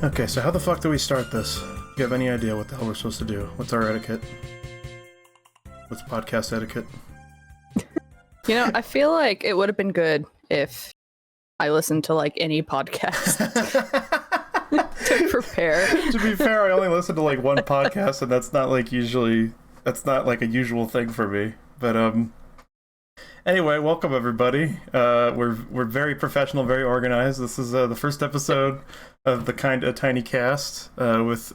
Okay, so how the fuck do we start this? Do you have any idea what the hell we're supposed to do? What's our etiquette? What's podcast etiquette? You know, I feel like it would have been good if I listened to like any podcast to prepare. To be fair, I only listen to like one podcast, and that's not like a usual thing for me. But anyway, welcome everybody. We're very professional, very organized. This is the first episode of the KindaTinyCast with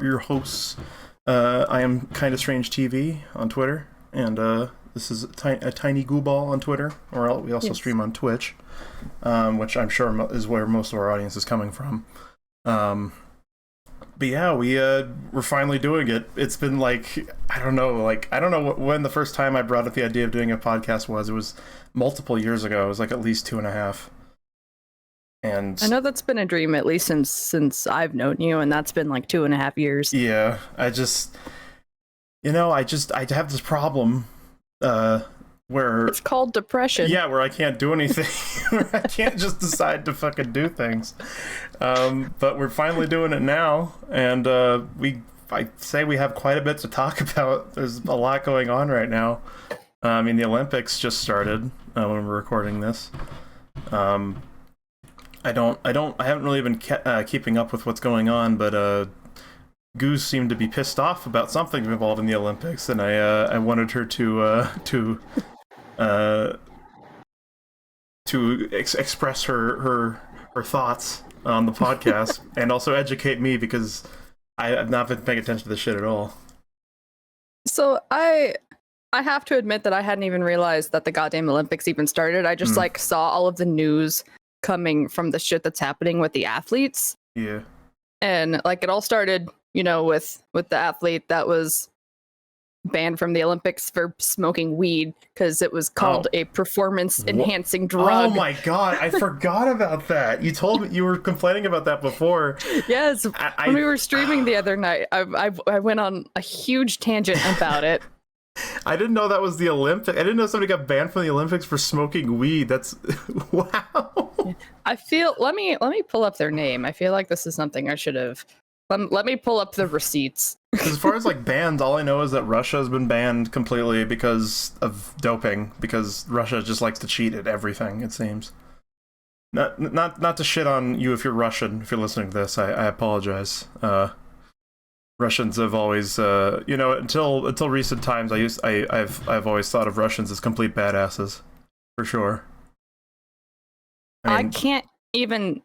your hosts. I am Strange TV on Twitter, and this is a Tiny Goo Ball on Twitter, or we also stream on Twitch, which I'm sure is where most of our audience is coming from. But yeah, we're finally doing it. It's been I don't know when the first time I brought up the idea of doing a podcast was. It was multiple years ago. It was like at least 2.5. And I know that's been a dream at least since I've known you, and that's been like 2.5 years. Yeah, I have this problem where it's called depression. Yeah, where I can't do anything. Where I can't just decide to fucking do things. But we're finally doing it now, and I say we have quite a bit to talk about. There's a lot going on right now. I mean, the Olympics just started when we're recording this. I haven't really been keeping up with what's going on, but Goose seemed to be pissed off about something involved in the Olympics, and I wanted her to express her thoughts on the podcast and also educate me, because I have not been paying attention to this shit at all. So I have to admit that I hadn't even realized that the goddamn Olympics even started. I just saw all of the news coming from the shit that's happening with the athletes. Yeah. And it all started, with the athlete that was banned from the Olympics for smoking weed because it was called a performance-enhancing drug. Oh my god, I forgot about that. You told me you were complaining about that before. Yes, when we were streaming the other night, I went on a huge tangent about it. I didn't know that was the Olympics. I didn't know somebody got banned from the Olympics for smoking weed. That's wow. I feel let me pull up their name. I feel like this is something I should have. Let me pull up the receipts. As far as bans, all I know is that Russia has been banned completely because of doping. Because Russia just likes to cheat at everything, it seems. Not to shit on you if you're Russian. If you're listening to this, I apologize. Russians have always, until recent times, I've always thought of Russians as complete badasses, for sure. I can't even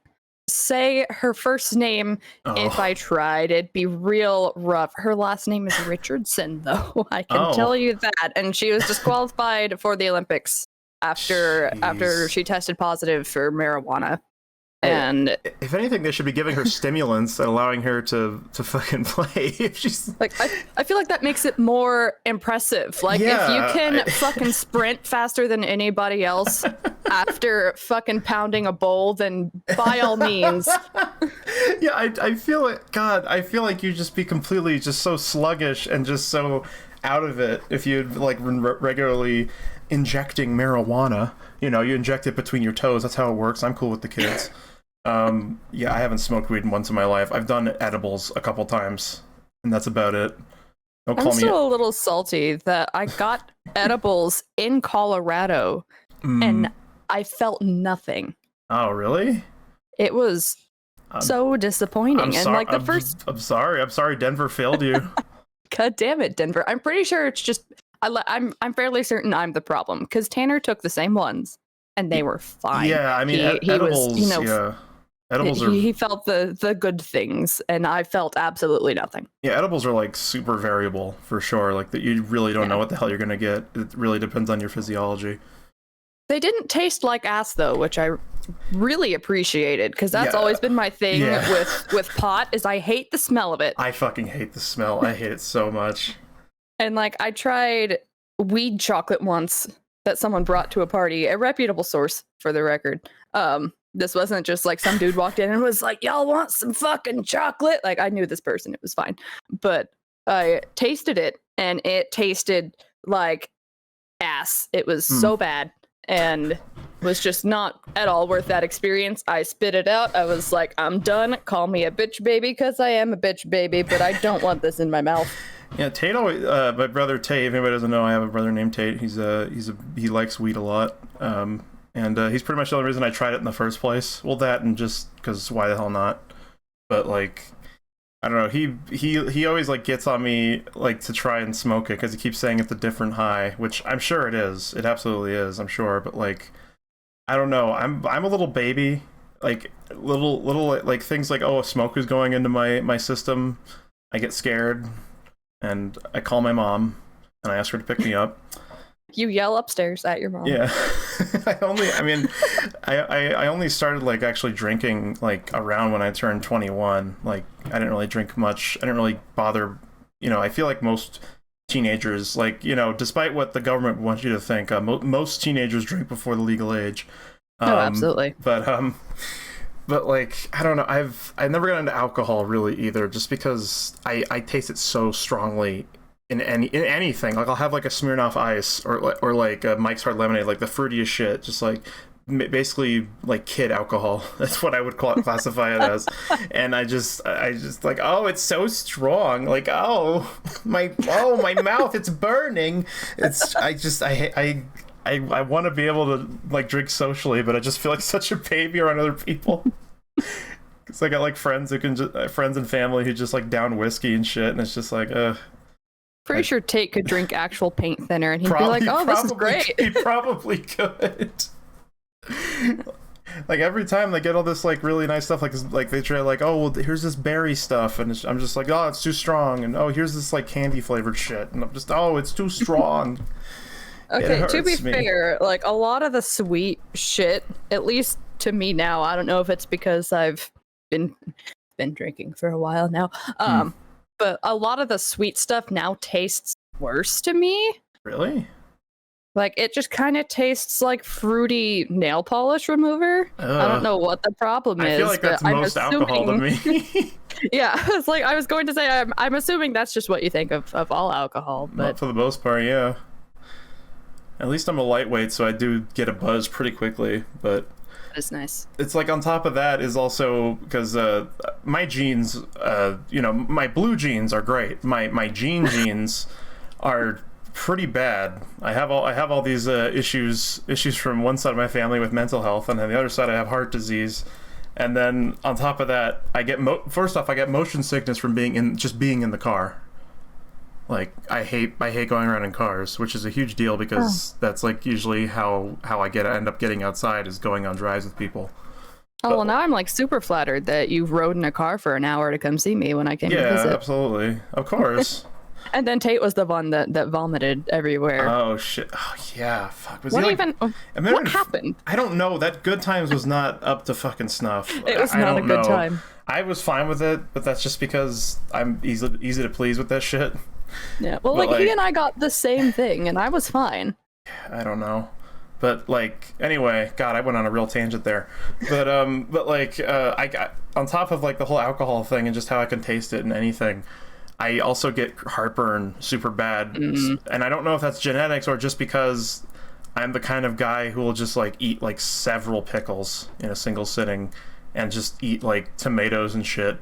say her first name. If I tried, it'd be real rough. Her last name is Richardson, though. I can tell you that, and she was disqualified for the Olympics after she tested positive for marijuana. And if anything, they should be giving her stimulants and allowing her to fucking play. If she's I feel like that makes it more impressive. If you can fucking sprint faster than anybody else after fucking pounding a bowl, then by all means. Yeah, I feel it. God, I feel like you'd just be completely just so sluggish and just so out of it if you'd regularly injecting marijuana. You inject it between your toes. That's how it works. I'm cool with the kids. Yeah, I haven't smoked weed once in my life. I've done edibles a couple times, and that's about it. I'm still a little salty that I got edibles in Colorado, and I felt nothing. Oh, really? It was so disappointing. I'm sorry Denver failed you. God damn it, Denver. I'm pretty sure it's just I'm fairly certain I'm the problem, because Tanner took the same ones and they were fine. Yeah, I mean, edibles, edibles are... He felt the good things, and I felt absolutely nothing. Yeah, edibles are super variable for sure. That you really don't know what the hell you're gonna get. It really depends on your physiology. They didn't taste like ass though, which I really appreciated, because that's always been my thing with pot, is I hate the smell of it. I fucking hate the smell. I hate it so much. And I tried weed chocolate once that someone brought to a party, a reputable source for the record. This wasn't just some dude walked in and was like, y'all want some fucking chocolate? I knew this person, it was fine. But I tasted it, and it tasted like ass. It was so bad. And was just not at all worth that experience. I spit it out. I was like, I'm done. Call me a bitch baby, because I am a bitch baby, but I don't want this in my mouth. Yeah, Tate always, my brother Tate, if anybody doesn't know, I have a brother named Tate. He likes weed a lot. And he's pretty much the only reason I tried it in the first place. Well, that and just because why the hell not? But like, I don't know. He always like gets on me like to try and smoke it because he keeps saying it's a different high, which I'm sure it is. It absolutely is. I'm sure. But like, I don't know. I'm a little baby. Like little like things like, oh, smoke is going into my system. I get scared. And I call my mom, and I ask her to pick me up. You yell upstairs at your mom. Yeah, I only started like actually drinking like around when I turned 21. Like I didn't really drink much. I didn't really bother. You know, I feel like most teenagers, like despite what the government wants you to think, most teenagers drink before the legal age. Oh, absolutely. But like I don't know, I've never gotten into alcohol really either, just because I taste it so strongly in anything. Like I'll have like a Smirnoff Ice or like a Mike's Hard Lemonade, like the fruitiest shit, just like basically like kid alcohol. That's what I would classify it as. And I just like, oh, it's so strong. Like, oh my mouth, it's burning. I want to be able to like drink socially, but I just feel like such a baby around other people. Because I got like friends and family who just like down whiskey and shit, and it's just like, Pretty sure Tate could drink actual paint thinner, and he'd be like, "Oh, this is great." He probably could. Like every time they get all this like really nice stuff, like they try like, oh well, here's this berry stuff, and I'm just like, oh, it's too strong, and oh, here's this like candy flavored shit, and I'm just, oh, it's too strong. Okay, to be fair, like a lot of the sweet shit, at least to me now, I don't know if it's because I've been drinking for a while now, but a lot of the sweet stuff now tastes worse to me. Really? Like it just kind of tastes like fruity nail polish remover. I don't know what the problem is. I feel like that's most alcohol to me. Yeah, it's like I was going to say, I'm assuming that's just what you think of all alcohol, but for the most part, yeah. At least I'm a lightweight, so I do get a buzz pretty quickly, but it's nice. It's like on top of that is also because my genes, my blue genes are great. My genes are pretty bad. I have all these issues from one side of my family with mental health, and then the other side I have heart disease. And then on top of that, I get first off I get motion sickness from being in the car. Like I hate going around in cars, which is a huge deal because that's like usually how I end up getting outside is going on drives with people. Well, now I'm like super flattered that you rode in a car for an hour to come see me when I came to visit. Yeah, absolutely, of course. And then Tate was the one that vomited everywhere. Oh shit! Oh yeah, fuck. What happened? I don't know. That Good Times was not up to fucking snuff. It was not a good time. I was fine with it, but that's just because I'm easy to please with that shit. Yeah, well, like he and I got the same thing, and I was fine. I don't know, but like anyway, God, I went on a real tangent there. But I got on top of like the whole alcohol thing and just how I can taste it in anything. I also get heartburn super bad, and I don't know if that's genetics or just because I'm the kind of guy who will just like eat like several pickles in a single sitting, and just eat like tomatoes and shit.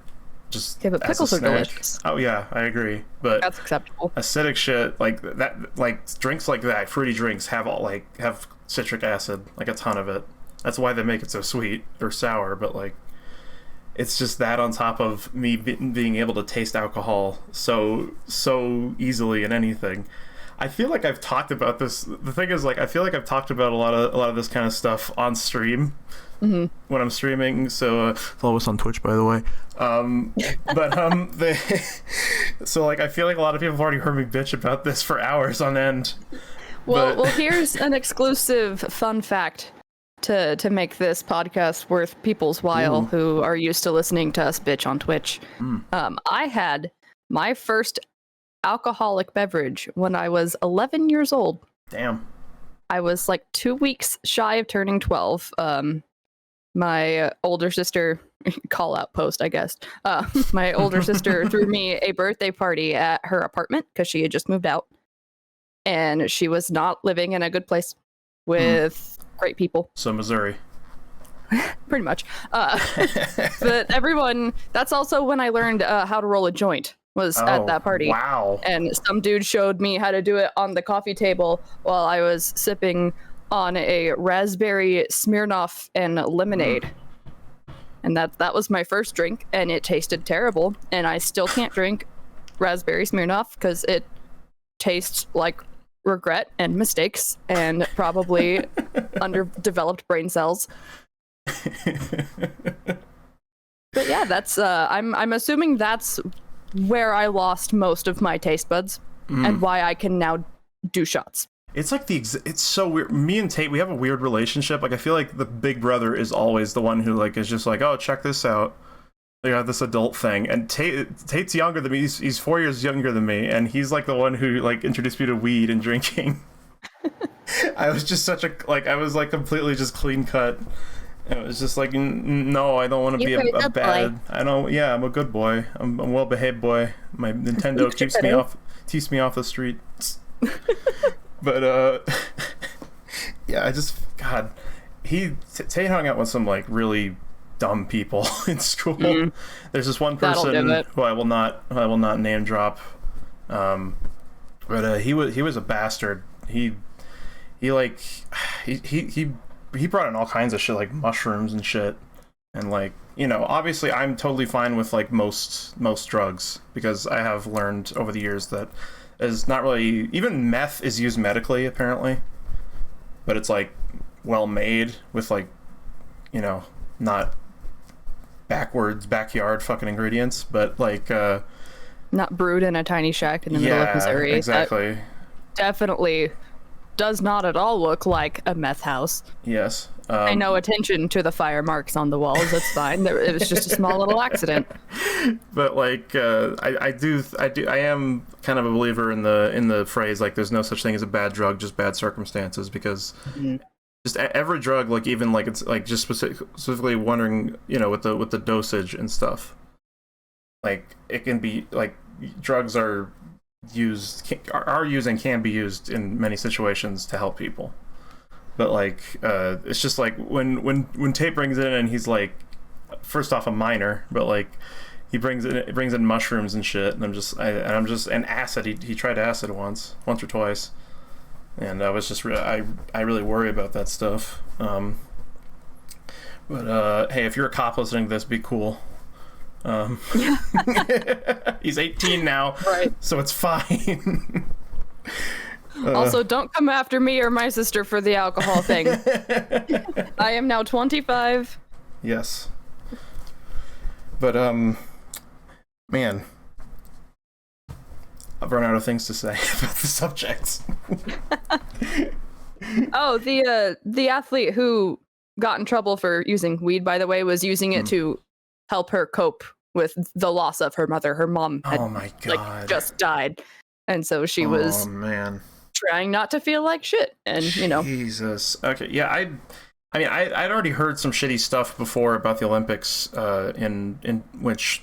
Just but pickles are delicious. Oh yeah, I agree. But that's acceptable. Acidic shit like that, like drinks like that, fruity drinks have citric acid, like a ton of it. That's why they make it so sweet or sour. But like, it's just that on top of me being able to taste alcohol so easily in anything. I feel like I've talked about this. The thing is, like, I feel like I've talked about a lot of this kind of stuff on stream when I'm streaming. So follow us on Twitch, by the way. So like, I feel like a lot of people have already heard me bitch about this for hours on end. Well, here's an exclusive fun fact to make this podcast worth people's while who are used to listening to us bitch on Twitch. I had my first alcoholic beverage when I was 11 years old. Damn. I was like 2 weeks shy of turning 12. My older sister, call out post, I guess. My older sister threw me a birthday party at her apartment because she had just moved out. And she was not living in a good place with great people. So Missouri. Pretty much. But everyone, that's also when I learned how to roll a joint, was at that party. Wow. And some dude showed me how to do it on the coffee table while I was sipping on a raspberry Smirnoff and lemonade. And that was my first drink, and it tasted terrible. And I still can't drink raspberry Smirnoff because it tastes like regret and mistakes and probably underdeveloped brain cells. But yeah, that's I'm assuming that's where I lost most of my taste buds and why I can now do shots. It's like it's so weird. Me and Tate, we have a weird relationship. Like I feel like the big brother is always the one who like is just like, oh, check this out. They got this adult thing, and Tate's younger than me. He's 4 years younger than me, and he's like the one who like introduced me to weed and drinking. I was just I was like completely just clean cut. It was just like, no, I don't want to be a bad. Boy. I don't. Yeah, I'm a good boy. I'm a well-behaved boy. My Nintendo keeps me off the street. But yeah, God, Tate hung out with some like really dumb people in school. There's this one person who I will not name drop. But he was a bastard. He brought in all kinds of shit like mushrooms and shit, and like, you know, obviously I'm totally fine with like most drugs because I have learned over the years that is not really, even meth is used medically apparently, but it's like well made with like, you know, not backyard fucking ingredients, but like not brewed in a tiny shack in the middle of Missouri. Exactly. That definitely does not at all look like a meth house. Yes. I know, attention to the fire marks on the walls. That's fine. It was just a small little accident. But like, I am kind of a believer in the phrase like, "There's no such thing as a bad drug, just bad circumstances." Because just every drug, like even like it's like just specifically wondering, you know, with the dosage and stuff. Like it can be like drugs are used and can be used in many situations to help people. But like it's just like when Tate brings it in and he's like, first off a minor, but like he brings in mushrooms and shit, and I'm just and acid. He tried acid once or twice, and I was just I really worry about that stuff. But hey, if you're a cop listening to this, be cool. He's 18 now, right? So it's fine. Also, don't come after me or my sister for the alcohol thing. I am now 25. Yes. But man, I've run out of things to say about the subject. Oh, the athlete who got in trouble for using weed, by the way, was using it to help her cope with the loss of her mother. Her mom had like just died, and so she was trying not to feel like shit. And you know, Jesus. Okay, yeah, I mean, I'd already heard some shitty stuff before about the Olympics, in which,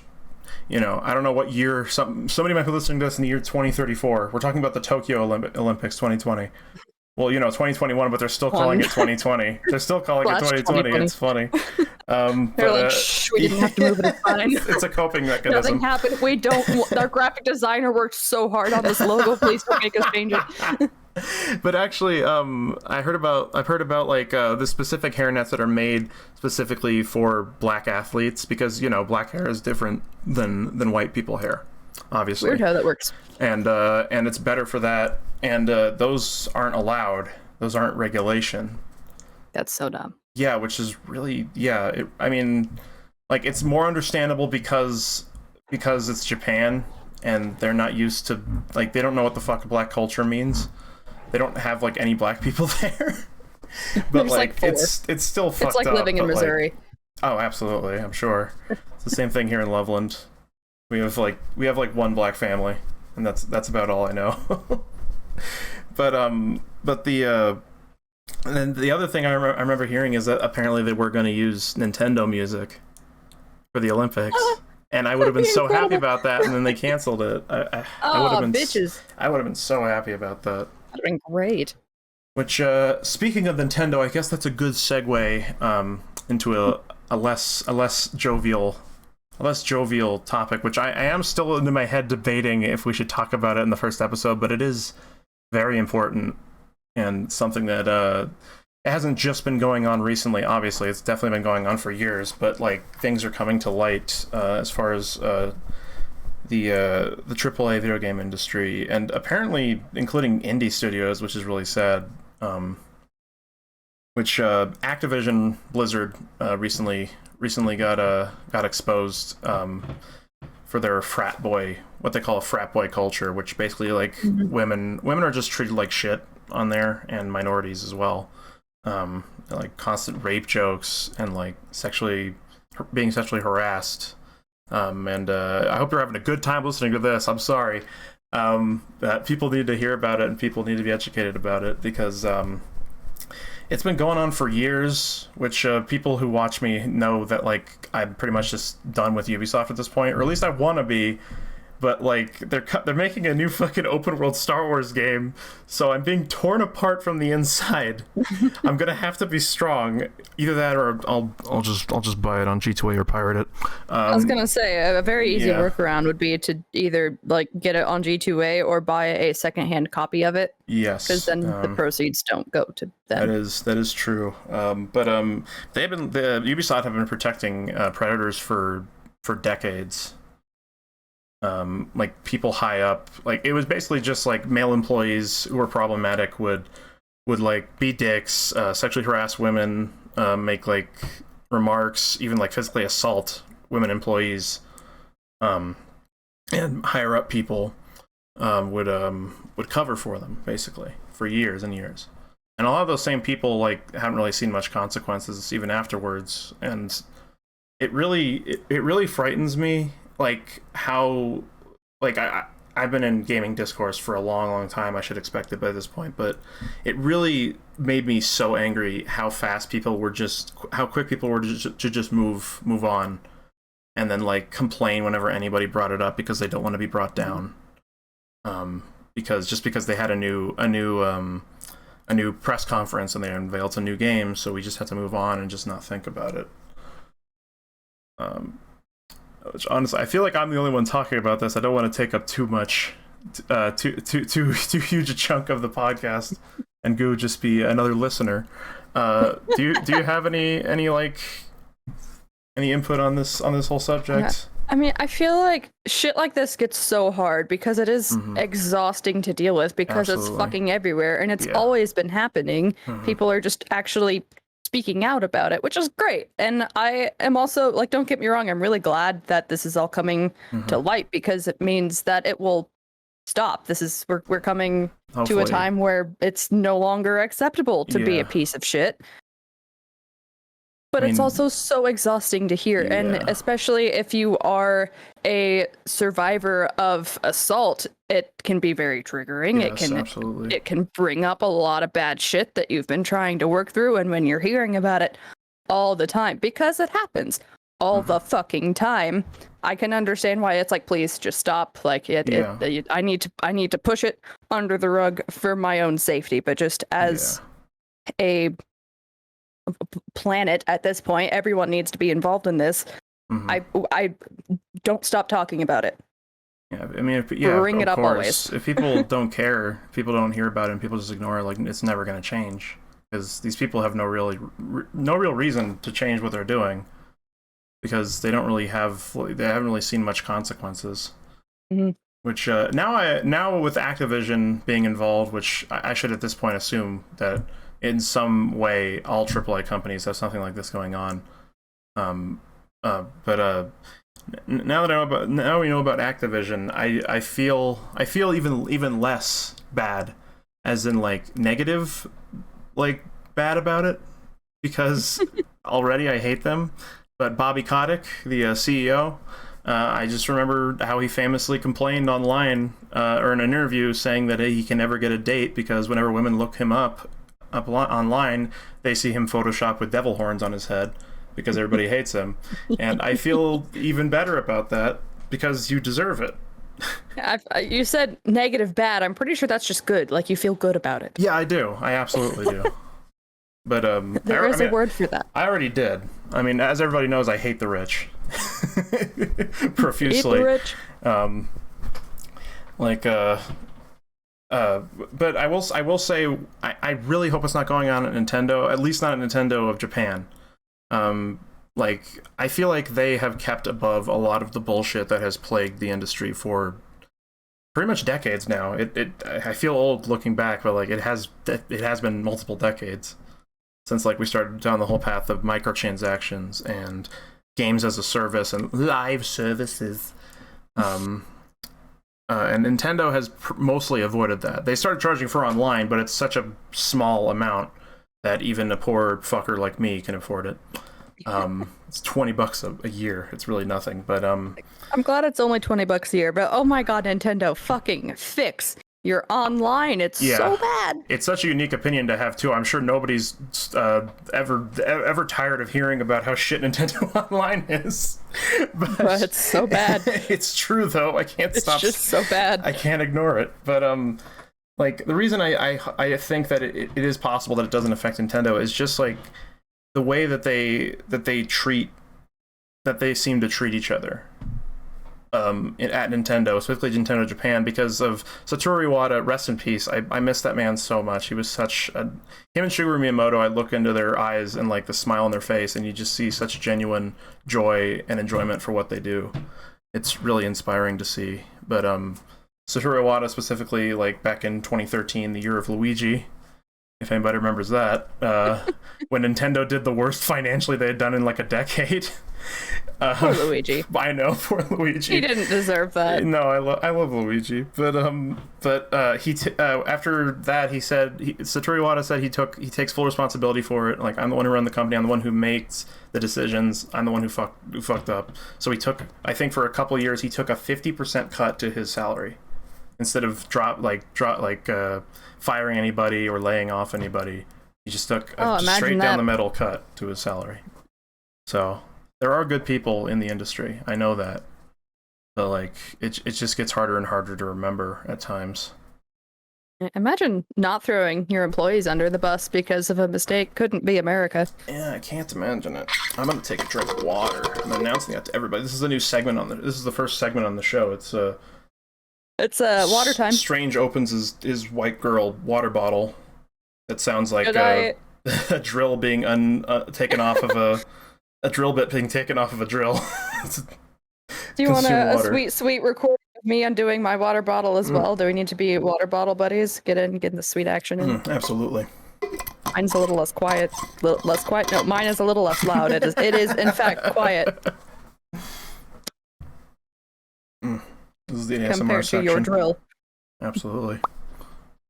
you know, I don't know what year. Somebody might be listening to us in the year 2034. We're talking about the Tokyo Olympics 2020. Well, you know, 2021, but they're still calling it 2020. They're still calling it 2020. It's funny. They're like, shh, we didn't have to move it. It's fine. It's a coping mechanism. Nothing happened. We don't. Our graphic designer worked so hard on this logo. Please don't make us change it. But actually, I've heard about like the specific hairnets that are made specifically for black athletes, because, you know, black hair is different than white people hair, obviously. Weird how that works. And it's better for that. And those aren't allowed. Those aren't regulation. That's so dumb. Yeah, which is really, I mean, like, it's more understandable because it's Japan and they're not used to, like, they don't know what the fuck black culture means. They don't have like any black people there. But like it's still fucked up. It's like living in Missouri. Like, oh, absolutely, I'm sure. It's the same thing here in Loveland. We have like one black family, and that's about all I know. But the and then the other thing I remember hearing is that apparently they were going to use Nintendo music for the Olympics. And I would have been so happy about that, and then they canceled it. I would have been bitches. I would have been so happy about that. That'd have been great. Which, speaking of Nintendo, I guess that's a good segue into a less jovial topic, which I am still in my head debating if we should talk about it in the first episode, but it is very important and something that it hasn't just been going on recently. Obviously, it's definitely been going on for years, but like things are coming to light as far as the AAA video game industry, and apparently including indie studios, which is really sad. Which Activision Blizzard recently got exposed for their what they call a frat boy culture, which basically like women are just treated like shit on there, and minorities as well. Like constant rape jokes and like being sexually harassed. And I hope you're having a good time listening to this. I'm sorry. That people need to hear about it and people need to be educated about it, because it's been going on for years, which people who watch me know that like I'm pretty much just done with Ubisoft at this point, or at least I want to be. But like they're making a new fucking open world Star Wars game, so I'm being torn apart from the inside. I'm gonna have to be strong. Either that, or I'll just buy it on G2A or pirate it. I was gonna say a very easy workaround would be to either like get it on G2A or buy a secondhand copy of it. Yes, because then the proceeds don't go to them. That is true. But the Ubisoft have been protecting predators for decades. Like people high up, like it was basically just like male employees who were problematic would like be dicks, sexually harass women, make like remarks, even like physically assault women employees, and higher up people would cover for them basically for years and years. And a lot of those same people like haven't really seen much consequences even afterwards, and it really frightens me. Like how, like I've been in gaming discourse for a long time. I should expect it by this point, but it really made me so angry how quick people were to just move on, and then like complain whenever anybody brought it up because they don't want to be brought down. Because they had a new press conference and they unveiled a new game, so we just had to move on and just not think about it. Which honestly, I feel like I'm the only one talking about this. I don't want to take up too much, too huge a chunk of the podcast, and Goo just be another listener. Do you have any input on this whole subject? Yeah. I mean, I feel like shit like this gets so hard because it is exhausting to deal with, because It's fucking everywhere and it's always been happening. People are just actually speaking out about it, which is great. And I am also, like, don't get me wrong, I'm really glad that this is all coming to light, because it means that it will stop. We're coming Hopefully. To a time where it's no longer acceptable to be a piece of shit. But it's also so exhausting to hear, and especially if you are a survivor of assault, it can be very triggering. Yes, it can bring up a lot of bad shit that you've been trying to work through, and when you're hearing about it all the time, because it happens all the fucking time, I can understand why it's like, please just stop. Like I need to push it under the rug for my own safety, but just as a planet at this point, everyone needs to be involved in this. I don't stop talking about it. Yeah, I mean, bring it up always. If people don't care, people don't hear about it, and people just ignore it, like it's never going to change, because these people have no real reason to change what they're doing, because they haven't really seen much consequences. Which now with Activision being involved, which I should at this point assume that in some way all AAA companies have something like this going on. But now we know about Activision, I feel even less bad, as in like negative, like bad about it, because already I hate them. But Bobby Kotick, the CEO, I just remember how he famously complained online or in an interview, saying that he can never get a date because whenever women look him up online, they see him photoshopped with devil horns on his head, because everybody hates him. And I feel even better about that, because you deserve it. You said negative bad. I'm pretty sure that's just good. Like, you feel good about it. Yeah, I do. I absolutely do. But there is a word for that. I already did. I mean, as everybody knows, I hate the rich profusely. Hate the rich. But I will say I really hope it's not going on at Nintendo. At least not at Nintendo of Japan. Like, I feel like they have kept above a lot of the bullshit that has plagued the industry for pretty much decades now. I feel old looking back, but like it has been multiple decades since like we started down the whole path of microtransactions and games as a service and live services. And Nintendo has mostly avoided that. They started charging for online, but it's such a small amount that even a poor fucker like me can afford it. It's $20 a year. It's really nothing, but I'm glad it's only $20 a year, but oh my god, Nintendo, fucking fix your online. It's so bad. It's such a unique opinion to have too. I'm sure nobody's ever tired of hearing about how shit Nintendo Online is. But it's so bad. It's true though. I can't stop. It's just so bad. I can't ignore it. But like the reason I think that it is possible that it doesn't affect Nintendo is just like the way that they seem to treat each other at Nintendo, specifically Nintendo Japan, because of Satoru Iwata. Rest in peace. I miss that man so much. He was such a... Him and Shigeru Miyamoto, I look into their eyes and like the smile on their face, and you just see such genuine joy and enjoyment for what they do. It's really inspiring to see. But Satoru Iwata specifically, like back in 2013, the year of Luigi, if anybody remembers that, when Nintendo did the worst financially they had done in like a decade. Poor Luigi. I know, poor Luigi. He didn't deserve that. No, I love Luigi, but after that he said Satoru Iwata said he takes full responsibility for it. Like, I'm the one who run the company, I'm the one who makes the decisions, I'm the one who fucked up. So he took, I think for a couple of years, he took a 50% cut to his salary instead of firing anybody or laying off anybody. He just took a straight down the middle cut to his salary. So there are good people in the industry. I know that. But like it just gets harder and harder to remember at times. Imagine not throwing your employees under the bus because of a mistake. Couldn't be America. Yeah, I can't imagine it. I'm gonna take a drink of water. I'm announcing that to everybody. This is a new segment this is the first segment on the show. It's water time. Strange opens his white girl water bottle. That sounds like a drill being taken off of a drill bit being taken off of a drill. Do you want a sweet recording of me undoing my water bottle as well? Do we need to be water bottle buddies? Get in the sweet action in. Absolutely. Mine's a little less quiet. Less quiet? No, mine is a little less loud. It is in fact quiet. This is the ASMR compared to your drill. Absolutely.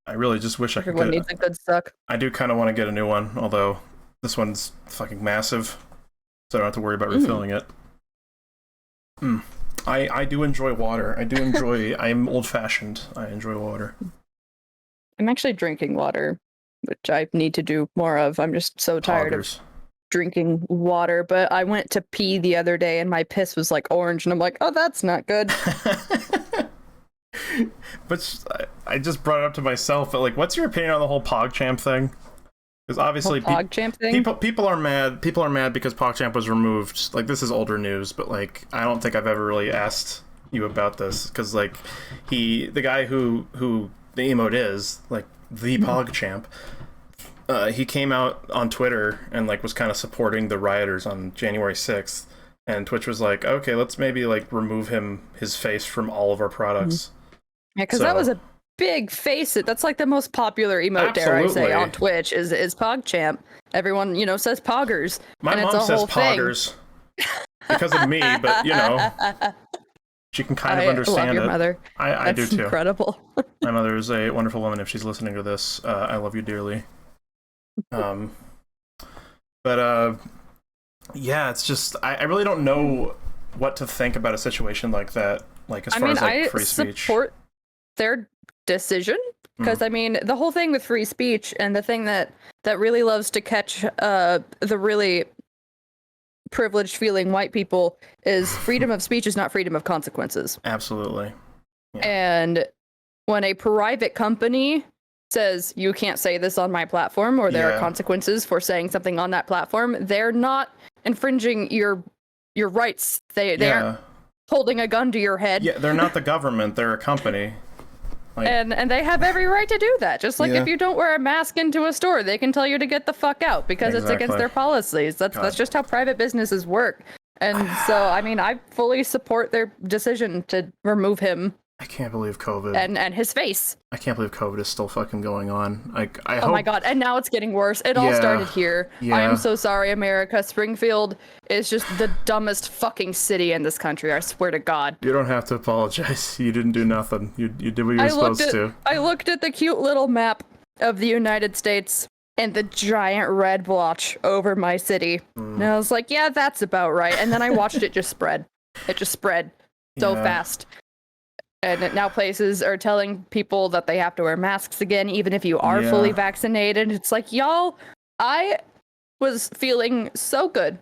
I really just wish Everyone needs a good suck. I do kind of want to get a new one, although this one's fucking massive, so I don't have to worry about refilling it. I do enjoy water. I'm old-fashioned. I enjoy water. I'm actually drinking water, which I need to do more of. I'm just so tired of drinking water, but I went to pee the other day and my piss was like orange, and I'm like, oh, that's not good. But I just brought it up to myself, but like, what's your opinion on the whole PogChamp thing? Because obviously people are mad because PogChamp was removed. Like, this is older news, but like, I don't think I've ever really asked you about this, because like the guy who the emote is, like, the PogChamp, he came out on Twitter and like was kind of supporting the rioters on January 6th, and Twitch was like, okay, let's maybe like remove his face from all of our products. Yeah, because that was a big face. That's like the most popular emote, dare I say, on Twitch is PogChamp. Everyone, says Poggers. My mom says Poggers because of me, but she can kind of understand I love your mother. I do too. Incredible. My mother is a wonderful woman. If she's listening to this, I love you dearly. Yeah, it's just I really don't know what to think about a situation like that. Like, as far as like free speech. I support their decision, because I mean, the whole thing with free speech, and the thing that really loves to catch the really privileged feeling white people is freedom of speech is not freedom of consequences. Absolutely. And when a private company says you can't say this on my platform, or there are consequences for saying something on that platform, they're not infringing your rights. They aren't holding a gun to your head. Yeah, they're not the government, they're a company. Like, and they have every right to do that. Just like if you don't wear a mask into a store, they can tell you to get the fuck out because it's against their policies. That's just how private businesses work. And so, I mean, I fully support their decision to remove him. I can't believe COVID. And his face. I can't believe COVID is still fucking going on. I hope... Oh my god, and now it's getting worse. It all started here. I am so sorry, America. Springfield is just the dumbest fucking city in this country, I swear to God. You don't have to apologize. You didn't do nothing. You did what you were supposed to. I looked at the cute little map of the United States and the giant red blotch over my city. And I was like, yeah, that's about right. And then I watched it just spread. It just spread so fast. And now places are telling people that they have to wear masks again, even if you are fully vaccinated. It's like, y'all, I was feeling so good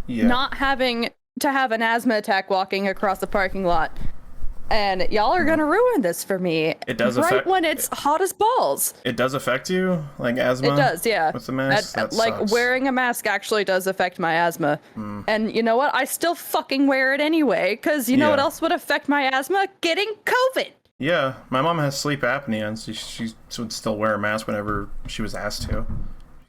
not having to have an asthma attack walking across the parking lot. And y'all are going to ruin this for me. It does right when it's hot as balls. It does affect you? Like asthma? It does, yeah. With the mask? That like, sucks. wearing a mask actually does affect my asthma. And you know what? I still fucking wear it anyway, because you know what else would affect my asthma? Getting COVID. Yeah, my mom has sleep apnea, and she would still wear a mask whenever she was asked to.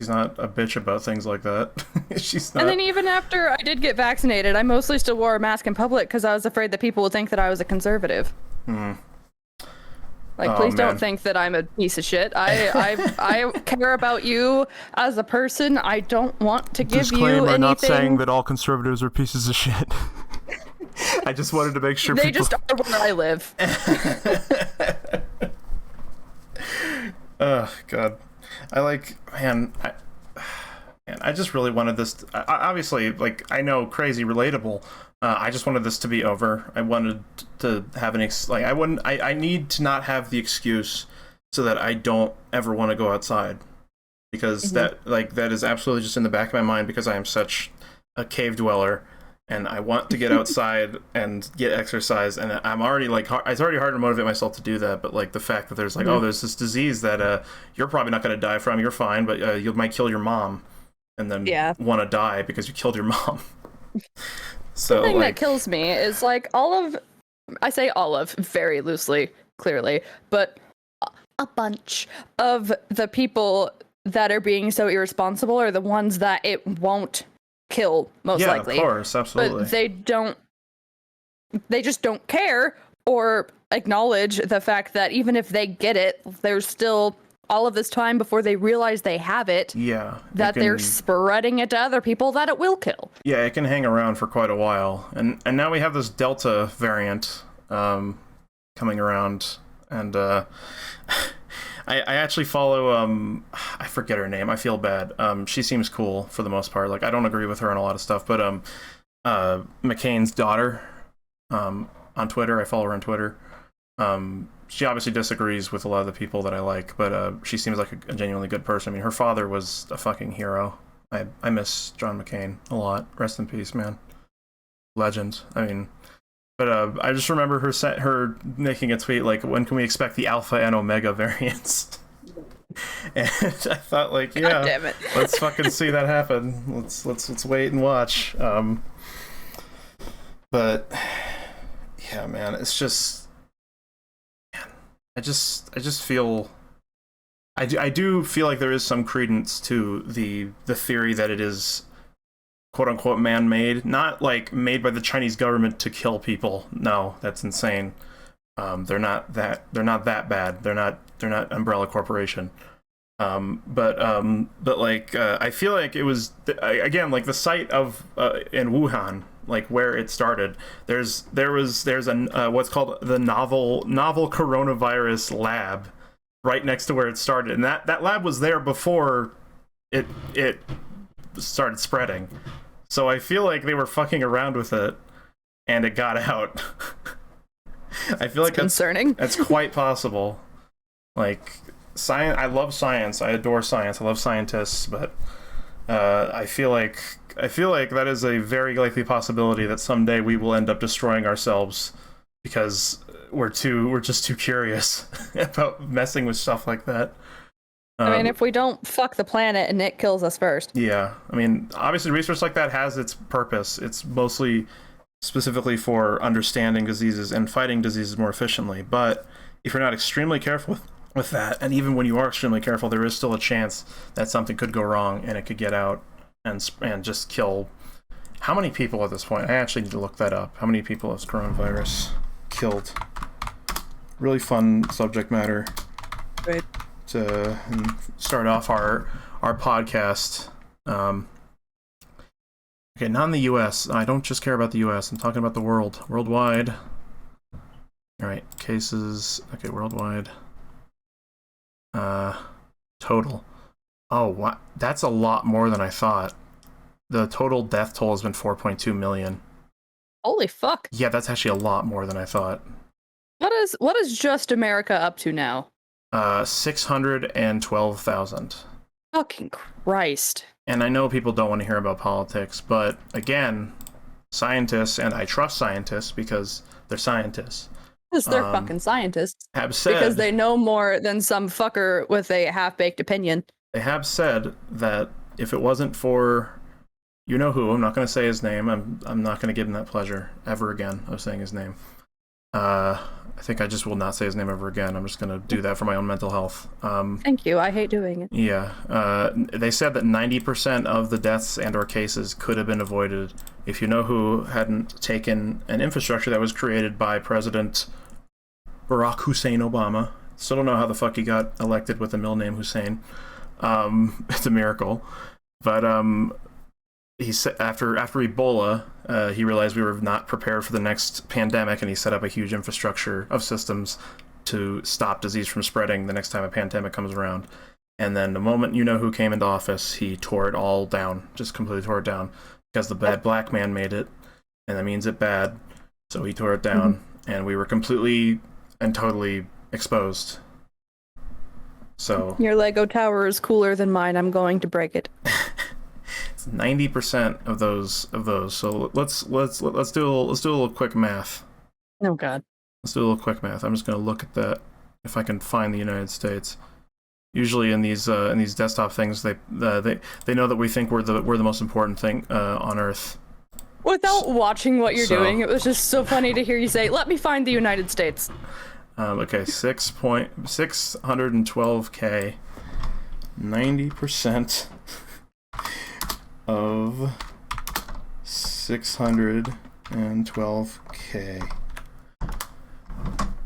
She's not a bitch about things like that. She's not. And then even after I did get vaccinated, I mostly still wore a mask in public because I was afraid that people would think that I was a conservative. Like, please don't think that I'm a piece of shit. I care about you as a person. I don't want to give you anything. I'm not saying that all conservatives are pieces of shit. I just wanted to make sure they just are where I live. Oh, God. I just really wanted this obviously, like, I know, crazy relatable. I just wanted this to be over. I wanted to have I need to not have the excuse so that I don't ever want to go outside, because that is absolutely just in the back of my mind, because I am such a cave dweller and I want to get outside and get exercise, and I'm already it's already hard to motivate myself to do that, but like the fact that there's there's this disease that you're probably not going to die from, you're fine, but you might kill your mom and then want to die because you killed your mom. So the thing that kills me is I say all of very loosely, clearly, but a bunch of the people that are being so irresponsible are the ones that it won't kill, most likely. Yeah, of course, absolutely. But they just don't care or acknowledge the fact that even if they get it, there's still all of this time before they realize they have it. Yeah. That they're spreading it to other people that it will kill. Yeah, it can hang around for quite a while. And now we have this Delta variant coming around, and I actually follow I forget her name. I feel bad. She seems cool for the most part. Like, I don't agree with her on a lot of stuff, but McCain's daughter on Twitter. I follow her on Twitter. She obviously disagrees with a lot of the people that I like, but she seems like a genuinely good person. I mean, her father was a fucking hero. I miss John McCain a lot. Rest in peace, man. Legend. I mean, but I just remember her making a tweet like, "When can we expect the Alpha and Omega variants?" And I thought, like, yeah, damn it. Let's fucking see that happen. Let's wait and watch. But yeah, man, it's just, man, I just feel, I do feel like there is some credence to the theory that it is quote unquote man-made, not like made by the Chinese government to kill people. No, that's insane. They're not that bad. They're not Umbrella Corporation. But like I feel like it was again like the site of in Wuhan, like where it started. There's a what's called the novel coronavirus lab right next to where it started, and that lab was there before it started spreading. So I feel like they were fucking around with it and it got out. I feel like that's concerning. That's quite possible. Like, science, I love science. I adore science. I love scientists, but I feel like that is a very likely possibility that someday we will end up destroying ourselves because we're just too curious about messing with stuff like that. I mean, if we don't fuck the planet and it kills us first. Yeah, I mean, obviously research like that has its purpose. It's mostly specifically for understanding diseases and fighting diseases more efficiently. But if you're not extremely careful with that, and even when you are extremely careful, there is still a chance that something could go wrong and it could get out and just kill. How many people at this point? I actually need to look that up. How many people has coronavirus killed? Really fun subject matter. Right. To start off our podcast. Okay, not in the U.S. I don't just care about the U.S. I'm talking about the world. Worldwide. All right, cases. Okay, worldwide. Total. Oh, what? That's a lot more than I thought. The total death toll has been 4.2 million. Holy fuck. Yeah, that's actually a lot more than I thought. What is just America up to now? 612,000. Fucking Christ. And I know people don't want to hear about politics, but again, scientists, and I trust scientists because they're scientists. Because they're fucking scientists. Have said, because they know more than some fucker with a half-baked opinion. They have said that if it wasn't for you know who, I'm not going to say his name. I'm not going to give him that pleasure ever again of saying his name. I think I just will not say his name ever again. I'm just going to do that for my own mental health. Thank you. I hate doing it. Yeah. They said that 90% of the deaths and or cases could have been avoided if you know who hadn't taken an infrastructure that was created by President Barack Hussein Obama. Still don't know how the fuck he got elected with the middle name Hussein. It's a miracle. But he said after Ebola, he realized we were not prepared for the next pandemic, and he set up a huge infrastructure of systems to stop disease from spreading the next time a pandemic comes around. And then the moment you know who came into office, he tore it all down, just completely tore it down, because the bad black man made it, and that means it bad. So he tore it down, and we were completely and totally exposed. So your Lego tower is cooler than mine. I'm going to break it. It's 90% of those. So let's do a little quick math. Oh God. Let's do a little quick math. I'm just going to look at that if I can find the United States. Usually in these desktop things, they know that we think we're the most important thing on Earth. Without watching what you're doing, it was just so funny to hear you say, "Let me find the United States." Okay, 612K, 90% of 612K.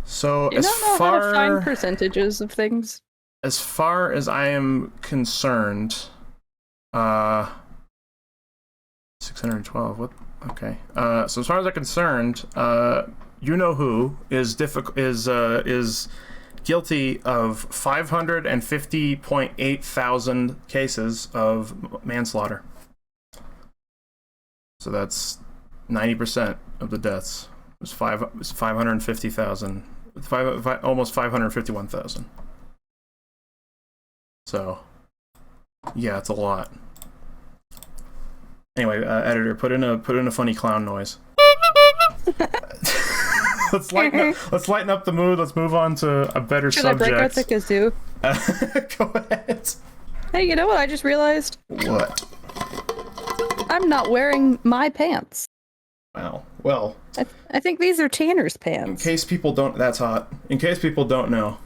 So you don't know how to find percentages of things. As far as I am concerned, 612. What? Okay. So as far as I'm concerned, you know who is guilty of 550.8 thousand cases of manslaughter. So that's 90% of the deaths. It's 550,000, almost 551,000. So, yeah, it's a lot. Anyway, editor, put in a funny clown noise. Let's lighten up the mood. Let's move on to a better subject. Should I break out the kazoo? Go ahead. Hey, you know what I just realized? What? I'm not wearing my pants. Wow. Well, I think these are Tanner's pants. In case people don't, that's hot. In case people don't know,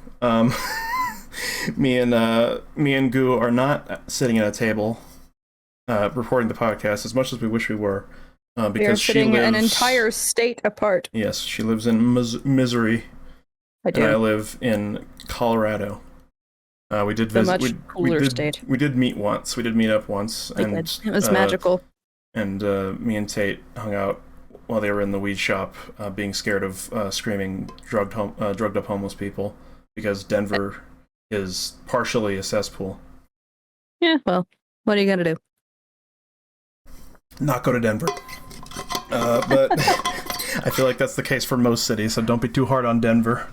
me and Goo are not sitting at a table recording the podcast as much as we wish we were. Because we are sitting an entire state apart. Yes, she lives in Missouri. I do. And I live in Colorado. We did visit. Much cooler state. We did meet once. We did meet up once, and it was magical. And me and Tate hung out while they were in the weed shop, being scared of screaming drugged up homeless people, because Denver is partially a cesspool. Yeah, well, what are you gonna do? Not go to Denver. But I feel like that's the case for most cities, so don't be too hard on Denver.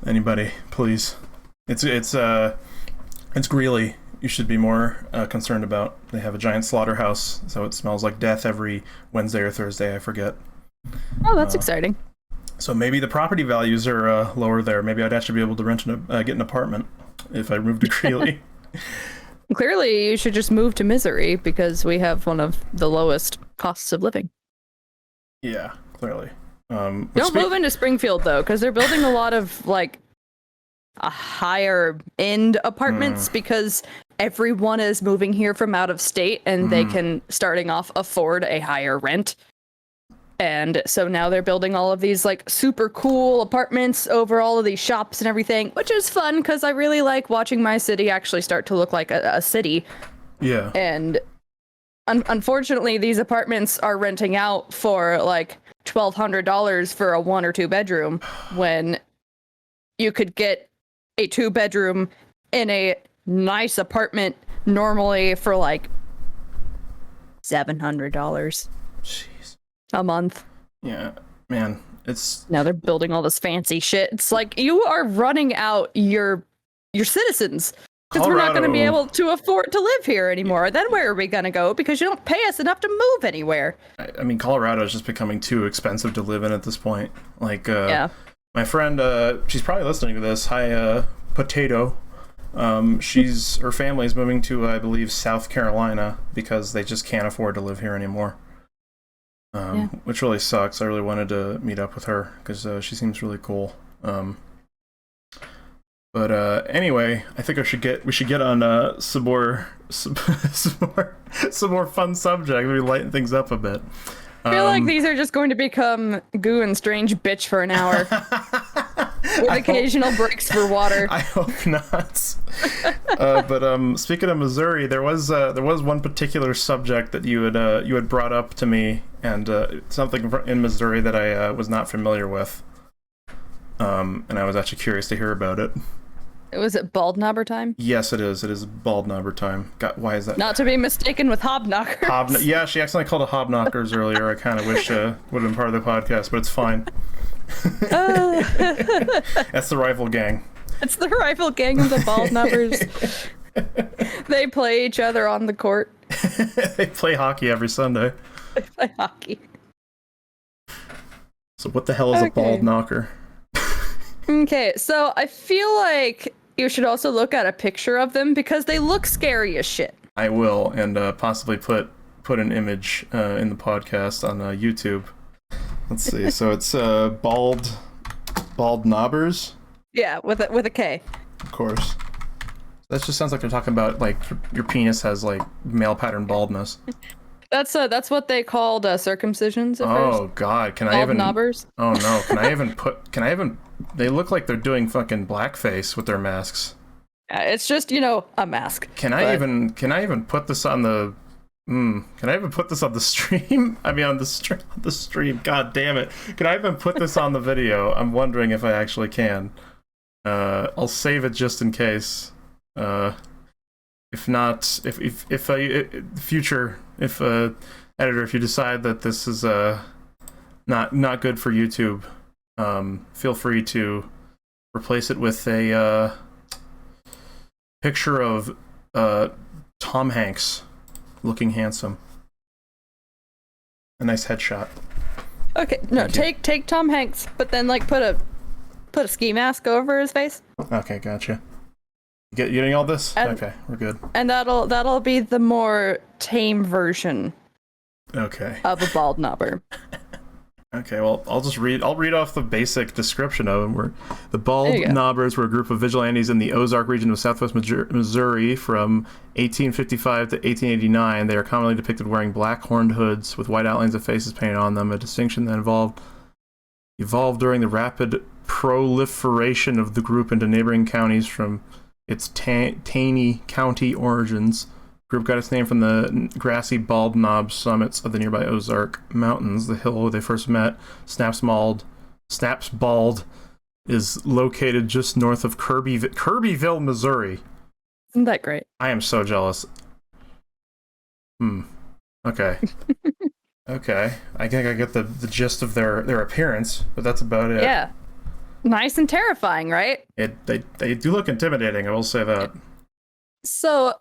Anybody, please. It's Greeley. You should be more concerned about. They have a giant slaughterhouse, so it smells like death every Wednesday or Thursday. I forget. Oh, that's exciting. So maybe the property values are lower there. Maybe I'd actually be able to get an apartment if I moved to Greeley. Clearly, you should just move to Missouri because we have one of the lowest costs of living. Yeah, clearly. Don't move into Springfield, though, because they're building a lot of, like, a higher end apartments because everyone is moving here from out of state and they can, starting off, afford a higher rent. And so now they're building all of these, like, super cool apartments over all of these shops and everything, which is fun because I really like watching my city actually start to look like a city. Yeah. And unfortunately, these apartments are renting out for, like, $1,200 for a 1 or 2 bedroom when you could get a 2-bedroom in a nice apartment normally for, like, $700. Jeez. A month. Yeah, man, it's... Now they're building all this fancy shit. It's like, you are running out your citizens. Because we're not going to be able to afford to live here anymore. Then where are we going to go? Because you don't pay us enough to move anywhere. I mean, Colorado is just becoming too expensive to live in at this point. Like, yeah. My friend, she's probably listening to this. Hi, Potato. Her family's moving to, I believe, South Carolina because they just can't afford to live here anymore. Which really sucks. I really wanted to meet up with her because she seems really cool. But anyway, I think we should get on some more fun subject. Maybe lighten things up a bit. I feel like these are just going to become Goo and Strange bitch for an hour. With occasional breaks for water. I hope not. But speaking of Missouri, there was one particular subject that you had brought up to me, and something in Missouri that I was not familiar with, and I was actually curious to hear about it. Was it bald knobber time? Yes, it is. It is bald knobber time. Why is that? Not to be mistaken with hobknockers. Yeah, she accidentally called it hobknockers earlier. I kind of wish would have been part of the podcast, but it's fine. That's the rival gang. It's the rival gang of the bald knobbers. They play each other on the court. They play hockey every Sunday. They play hockey. So what the hell is a bald knocker? Okay, so I feel like you should also look at a picture of them because they look scary as shit. I will, and possibly put an image in the podcast on YouTube. Let's see. So it's bald knobbers. Yeah, with a K. Of course. That just sounds like they're talking about like your penis has like male pattern baldness. That's what they called circumcisions at first. Oh God, can bald I even? Knobbers? Oh no, can I even? They look like they're doing fucking blackface with their masks. It's just a mask. Can I even put this on the? Can I even put this on the stream? I mean, on the stream. God damn it! Can I even put this on the video? I'm wondering if I actually can. I'll save it just in case. If not, if future, editor, if you decide that this is not good for YouTube, feel free to replace it with a picture of Tom Hanks looking handsome. A nice headshot. Okay, no, take Tom Hanks, but then like put a ski mask over his face. Okay, gotcha. You getting all this? Okay, we're good. And that'll be the more tame version. Okay. Of a bald knobber. Okay, well, I'll read off the basic description of them. The bald knobbers were a group of vigilantes in the Ozark region of southwest Missouri from 1855 to 1889. They are commonly depicted wearing black horned hoods with white outlines of faces painted on them, a distinction that evolved during the rapid proliferation of the group into neighboring counties from its Taney County origins. The group got its name from the grassy bald knob summits of the nearby Ozark Mountains. The hill where they first met, Snaps Bald, is located just north of Kirbyville, Missouri. Isn't that great? I am so jealous. Okay. Okay. I think I get the gist of their appearance, but that's about it. Yeah. Nice and terrifying, right? They do look intimidating, I will say that. So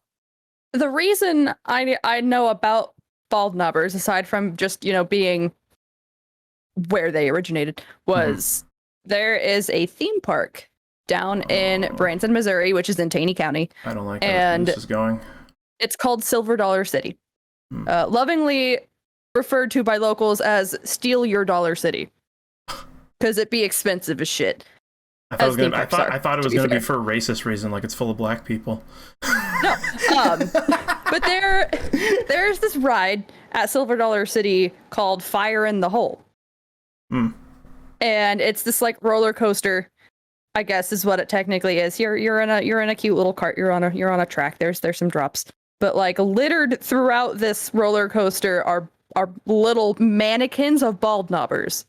the reason I know about bald knobbers, aside from just, being where they originated, was there is a theme park down in Branson, Missouri, which is in Taney County. I don't like where this is going. It's called Silver Dollar City. Lovingly referred to by locals as Steal Your Dollar City. Because it be expensive as shit. I thought it was going to be for a racist reason, like it's full of black people. No. But there's this ride at Silver Dollar City called Fire in the Hole. And it's this like roller coaster, I guess is what it technically is. You're in a cute little cart, you're on a track, there's some drops. But like littered throughout this roller coaster are little mannequins of bald knobbers.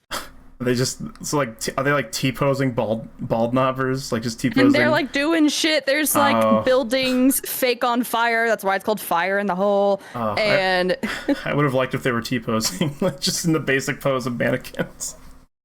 Are they like T-posing bald knobbers? Like just T-posing? And they're like doing shit. There's like buildings fake on fire. That's why it's called Fire in the Hole. And I would have liked if they were T-posing, like just in the basic pose of mannequins.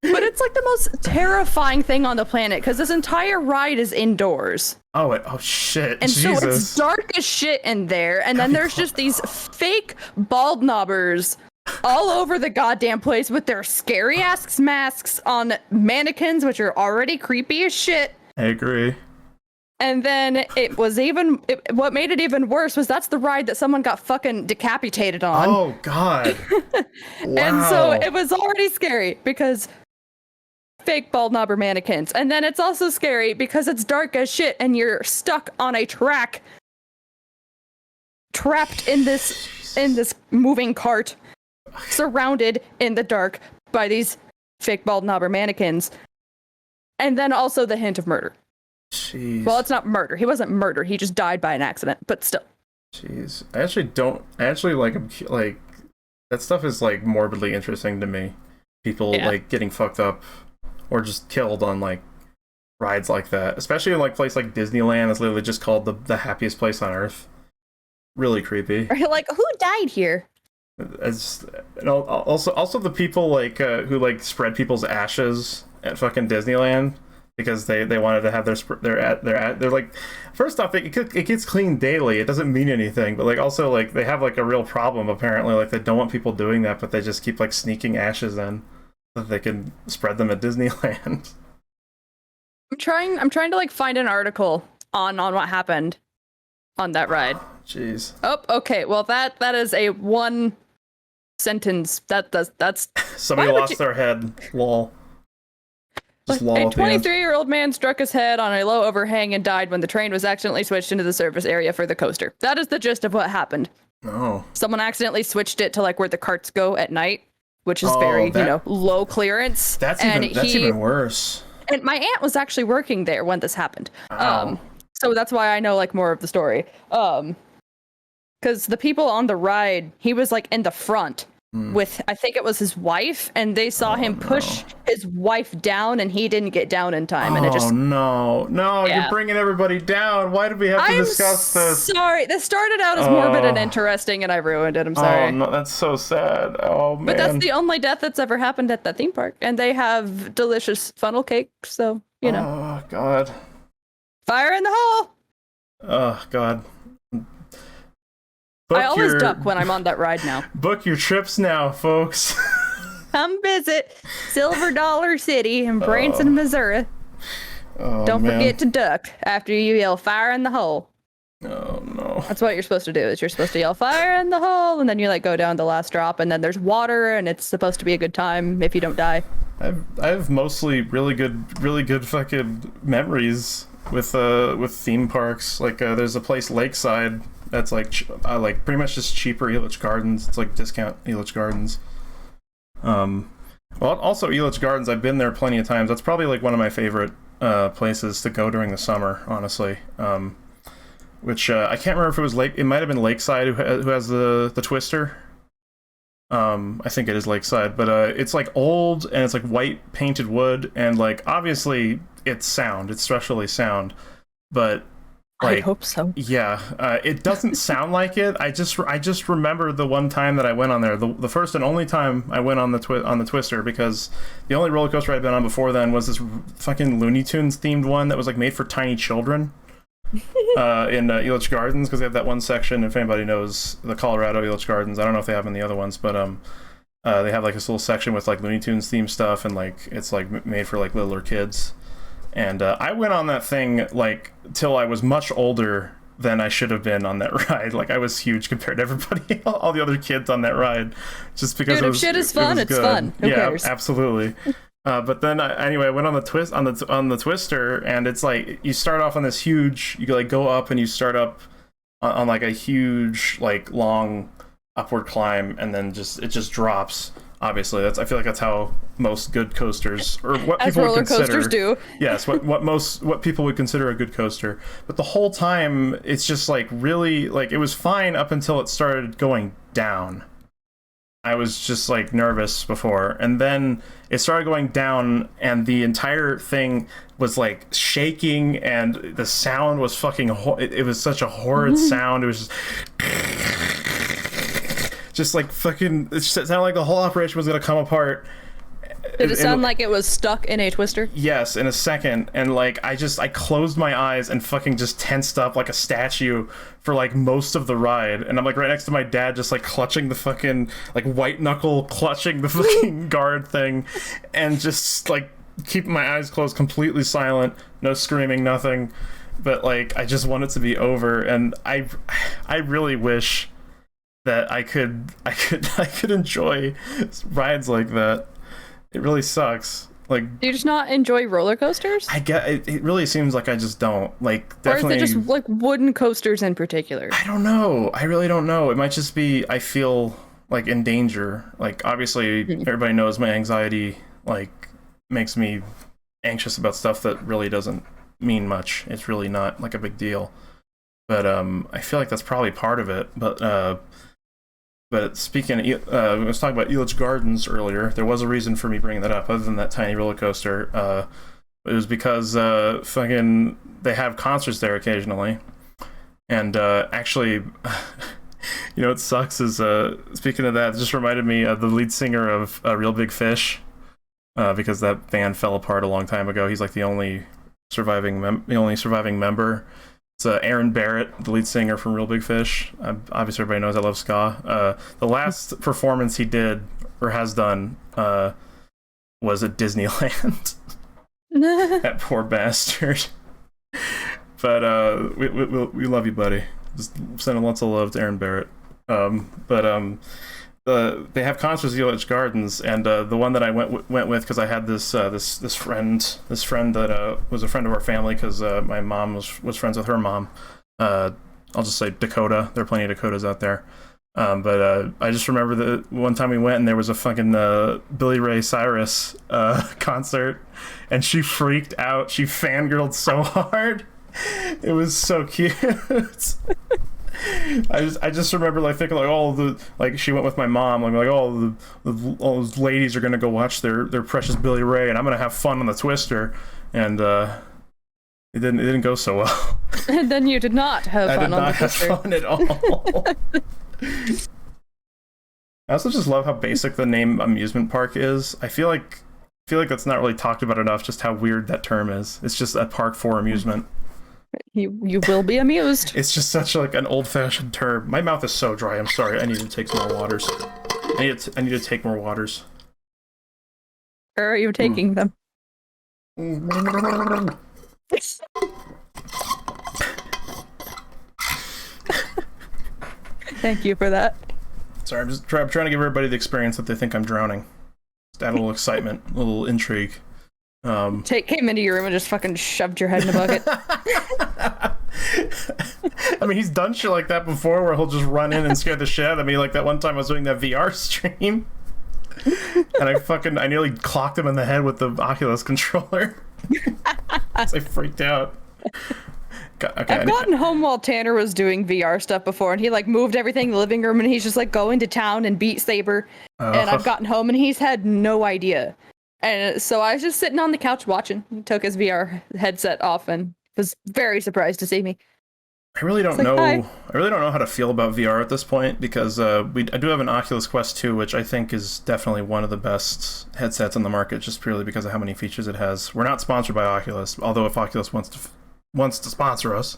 But it's like the most terrifying thing on the planet because this entire ride is indoors. Oh shit. And Jesus. So it's dark as shit in there. And then there's just these fake bald knobbers all over the goddamn place with their scary ass masks on mannequins, which are already creepy as shit. I agree. And then what made it even worse was that's the ride that someone got fucking decapitated on. Oh god. Wow. And so it was already scary because fake bald knobber mannequins. And then it's also scary because it's dark as shit and you're stuck on a track trapped in this moving cart, surrounded in the dark by these fake bald knobber mannequins. And then also the hint of murder. Jeez. Well, it's not murder. He wasn't murdered. He just died by an accident, but still. Jeez. I actually like that stuff is like morbidly interesting to me. People like getting fucked up or just killed on like rides like that. Especially in like place like Disneyland. It's literally just called the happiest place on earth. Really creepy. Like, who died here? Also the people like who like spread people's ashes at fucking Disneyland because they wanted to have they're like, first off, it gets cleaned daily. It doesn't mean anything, but like also like they have like a real problem apparently. Like they don't want people doing that, but they just keep like sneaking ashes in so that they can spread them at Disneyland. I'm trying to like find an article on what happened on that ride. Jeez. Oh, okay. Well, that is a one sentence. That's somebody lost their head. Lol. Just lol. A 23-year-old man struck his head on a low overhang and died when the train was accidentally switched into the service area for the coaster. That is the gist of what happened. Oh. Someone accidentally switched it to like where the carts go at night, which is very low clearance. That's even worse. And my aunt was actually working there when this happened. Oh. So that's why I know like more of the story. Because the people on the ride, he was like in the front with, I think it was his wife, and they saw him push his wife down, and he didn't get down in time, and it just... no, you're bringing everybody down. Why did we have to discuss this? Sorry, this started out as morbid and interesting, and I ruined it. I'm sorry. Oh no, that's so sad. Oh man. But that's the only death that's ever happened at that theme park, and they have delicious funnel cake, so you know. Oh god. Fire in the hole. Oh god. I always duck when I'm on that ride now. Book your trips now, folks. Come visit Silver Dollar City in Branson, Missouri. Don't forget to duck after you yell fire in the hole. Oh no. That's what you're supposed to do, is you're supposed to yell fire in the hole, and then you like go down the last drop, and then there's water, and it's supposed to be a good time if you don't die. I have mostly really good fucking memories with theme parks. Like there's a place Lakeside that's like pretty much just cheaper Elitch Gardens. It's like discount Elitch Gardens. Well, also Elitch Gardens, I've been there plenty of times. That's probably like one of my favorite places to go during the summer, honestly. Which I can't remember if it was it might have been Lakeside who has the Twister. I think it is Lakeside, but it's like old and it's like white painted wood, and like obviously it's structurally sound, but like, I hope so. Yeah, it doesn't sound like it. I just remember the one time that I went on there, the first and only time I went on the Twister, because the only roller coaster I'd been on before then was this fucking Looney Tunes themed one that was like made for tiny children. In Elitch Gardens, because they have that one section, if anybody knows the Colorado Elitch Gardens. I don't know if they have in the other ones, but They have like this little section with like Looney Tunes theme stuff, and like it's like made for like littler kids. And I went on that thing like till I was much older than I should have been on that ride. Like I was huge compared to everybody, all the other kids on that ride, just because Dude, if shit is fun, it's fun. Who cares? Absolutely. But then anyway, I went on the Twister, and it's like you start off on this huge. You like go up, and you start up on like a huge like long upward climb, and then it just drops. Obviously, I feel like that's how most good coasters, or what as people roller would consider, coasters do. Yes, what people would consider a good coaster. But the whole time, it's just like really like it was fine up until it started going down. I was just like nervous before, and then it started going down, and the entire thing was like shaking, and the sound was fucking. It was such a horrid sound. It was just like fucking. It sounded like the whole operation was gonna come apart. Did it sound like it was stuck in a twister? Yes, in a second. And like I closed my eyes and fucking just tensed up like a statue for like most of the ride. And I'm like right next to my dad, just like clutching the fucking like white knuckle clutching the fucking guard thing, and just like keeping my eyes closed, completely silent, no screaming, nothing. But like I just want it to be over, and I really wish that I could enjoy rides like that. It really sucks. Like, do you just not enjoy roller coasters? I get it. It really seems like I just don't. Like, definitely. Or is it just like wooden coasters in particular? I don't know. I really don't know. It might just be I feel like in danger. Like, obviously, everybody knows my anxiety like makes me anxious about stuff that really doesn't mean much. It's really not like a big deal. But I feel like that's probably part of it. But speaking of, I was talking about Elitch Gardens earlier. There was a reason for me bringing that up, other than that tiny roller coaster. It was because fucking they have concerts there occasionally, and actually, you know what sucks is speaking of that, it just reminded me of the lead singer of Real Big Fish, because that band fell apart a long time ago. He's like the only surviving member. It's Aaron Barrett, the lead singer from Real Big Fish. Obviously, everybody knows I love ska. The last performance he did, or has done, was at Disneyland. That poor bastard. But we love you, buddy. Just sending lots of love to Aaron Barrett. They have concerts at Elitch Gardens, and the one that I went with because I had this friend that was a friend of our family because my mom was friends with her mom. I'll just say Dakota. There are plenty of Dakotas out there. But I just remember that one time we went and there was a fucking Billy Ray Cyrus concert, and she freaked out. She fangirled so hard. It was so cute. I just remember like thinking like she went with my mom, like all those ladies are gonna go watch their precious Billy Ray, and I'm gonna have fun on the Twister, and it didn't go so well. And then you did not have fun on the Twister. I did not have fun at all. I also just love how basic the name amusement park is. I feel like that's not really talked about enough. Just how weird that term is. It's just a park for amusement. You will be amused. It's just such like an old-fashioned term. My mouth is so dry. I'm sorry. I need to take some more waters. I need to take more waters. Where are you taking them? Thank you for that. Sorry, I'm trying to give everybody the experience that they think I'm drowning. Just add a little excitement, a little intrigue. Came into your room and just fucking shoved your head in a bucket. I mean, he's done shit like that before where he'll just run in and scare the shit out of me. Like that one time I was doing that VR stream and I nearly clocked him in the head with the Oculus controller. So I freaked out. Okay, I've gotten home while Tanner was doing VR stuff before, and he like moved everything in the living room, and he's just like going to town and Beat Saber. And I've gotten home and he's had no idea. And so I was just sitting on the couch watching. He took his VR headset off and was very surprised to see me. I really don't know. Hi. I really don't know how to feel about VR at this point because I do have an Oculus Quest 2, which I think is definitely one of the best headsets on the market, just purely because of how many features it has. We're not sponsored by Oculus, although if Oculus wants to sponsor us,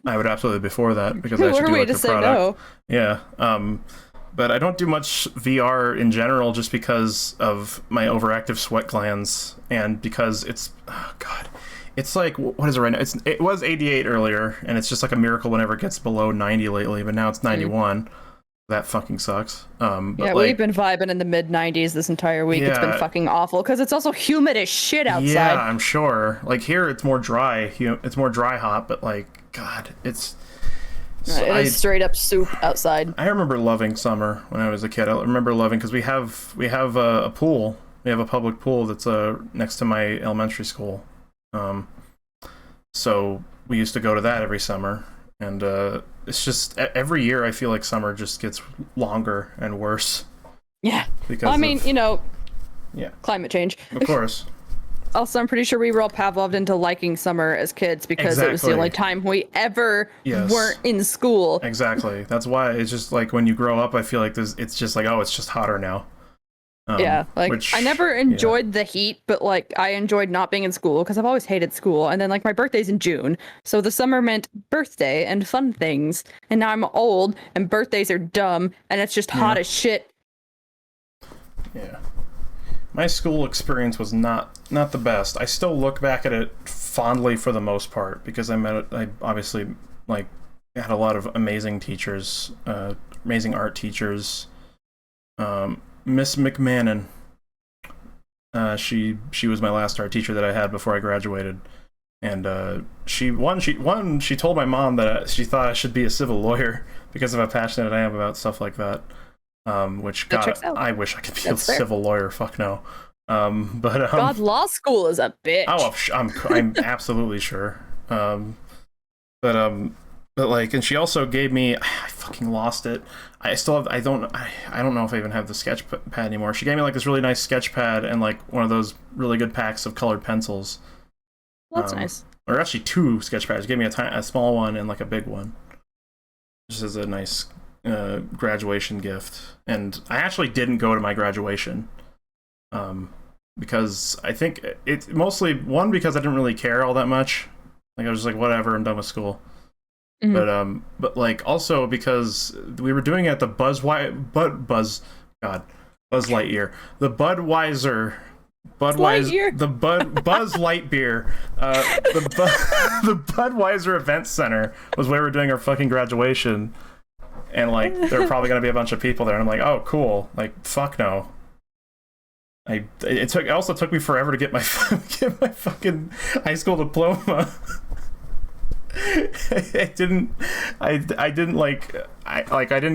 I would absolutely be for that because I actually do like the product. No? Yeah. but I don't do much VR in general just because of my overactive sweat glands and because it's, oh God, it's like, what is it right now? It was 88 earlier, and it's just like a miracle whenever it gets below 90 lately, but now it's 91. That fucking sucks. But yeah, we've been vibing in the mid-90s this entire week. It's been fucking awful because it's also humid as shit outside. Yeah, I'm sure. Like here, it's more dry. It's more dry hot, but like, God, it's... So it is straight up soup outside. I remember loving summer when I was a kid. I remember loving because we have a pool. We have a public pool that's next to my elementary school. So we used to go to that every summer, and it's just every year I feel like summer just gets longer and worse. Yeah, because climate change. Of course. Also, I'm pretty sure we were all Pavloved into liking summer as kids because it was the only time we ever weren't in school. Exactly. That's why it's just like when you grow up, I feel like it's just like, oh, it's just hotter now. I never enjoyed the heat, but like I enjoyed not being in school because I've always hated school. And then like my birthday's in June, so the summer meant birthday and fun things. And now I'm old and birthdays are dumb and it's just hot as shit. Yeah. My school experience was not the best. I still look back at it fondly for the most part because I obviously like had a lot of amazing teachers, amazing art teachers. Miss McMahon, she was my last art teacher that I had before I graduated, and she told my mom that she thought I should be a civil lawyer because of how passionate I am about stuff like that. Which God, I wish I could be a civil lawyer. Fuck no. God, law school is a bitch. Oh, I'm absolutely sure. But like, and she also gave me, I fucking lost it. I don't know if I even have the sketch pad anymore. She gave me like this really nice sketch pad and like one of those really good packs of colored pencils. Well, that's nice. Or actually 2 sketch pads. She gave me a small one and like a big one. Just as a nice graduation gift. And I actually didn't go to my graduation. Because I think it's mostly, one, because I didn't really care all that much. Like I was just like, whatever, I'm done with school. Mm-hmm. But like also because we were doing it at the Buzz Lightyear, Buzz Lightyear beer, the Budweiser Event Center was where we're doing our fucking graduation, and like there are probably gonna be a bunch of people there, and I'm like, oh cool, like fuck no. It also took me forever to get my fucking high school diploma. I didn't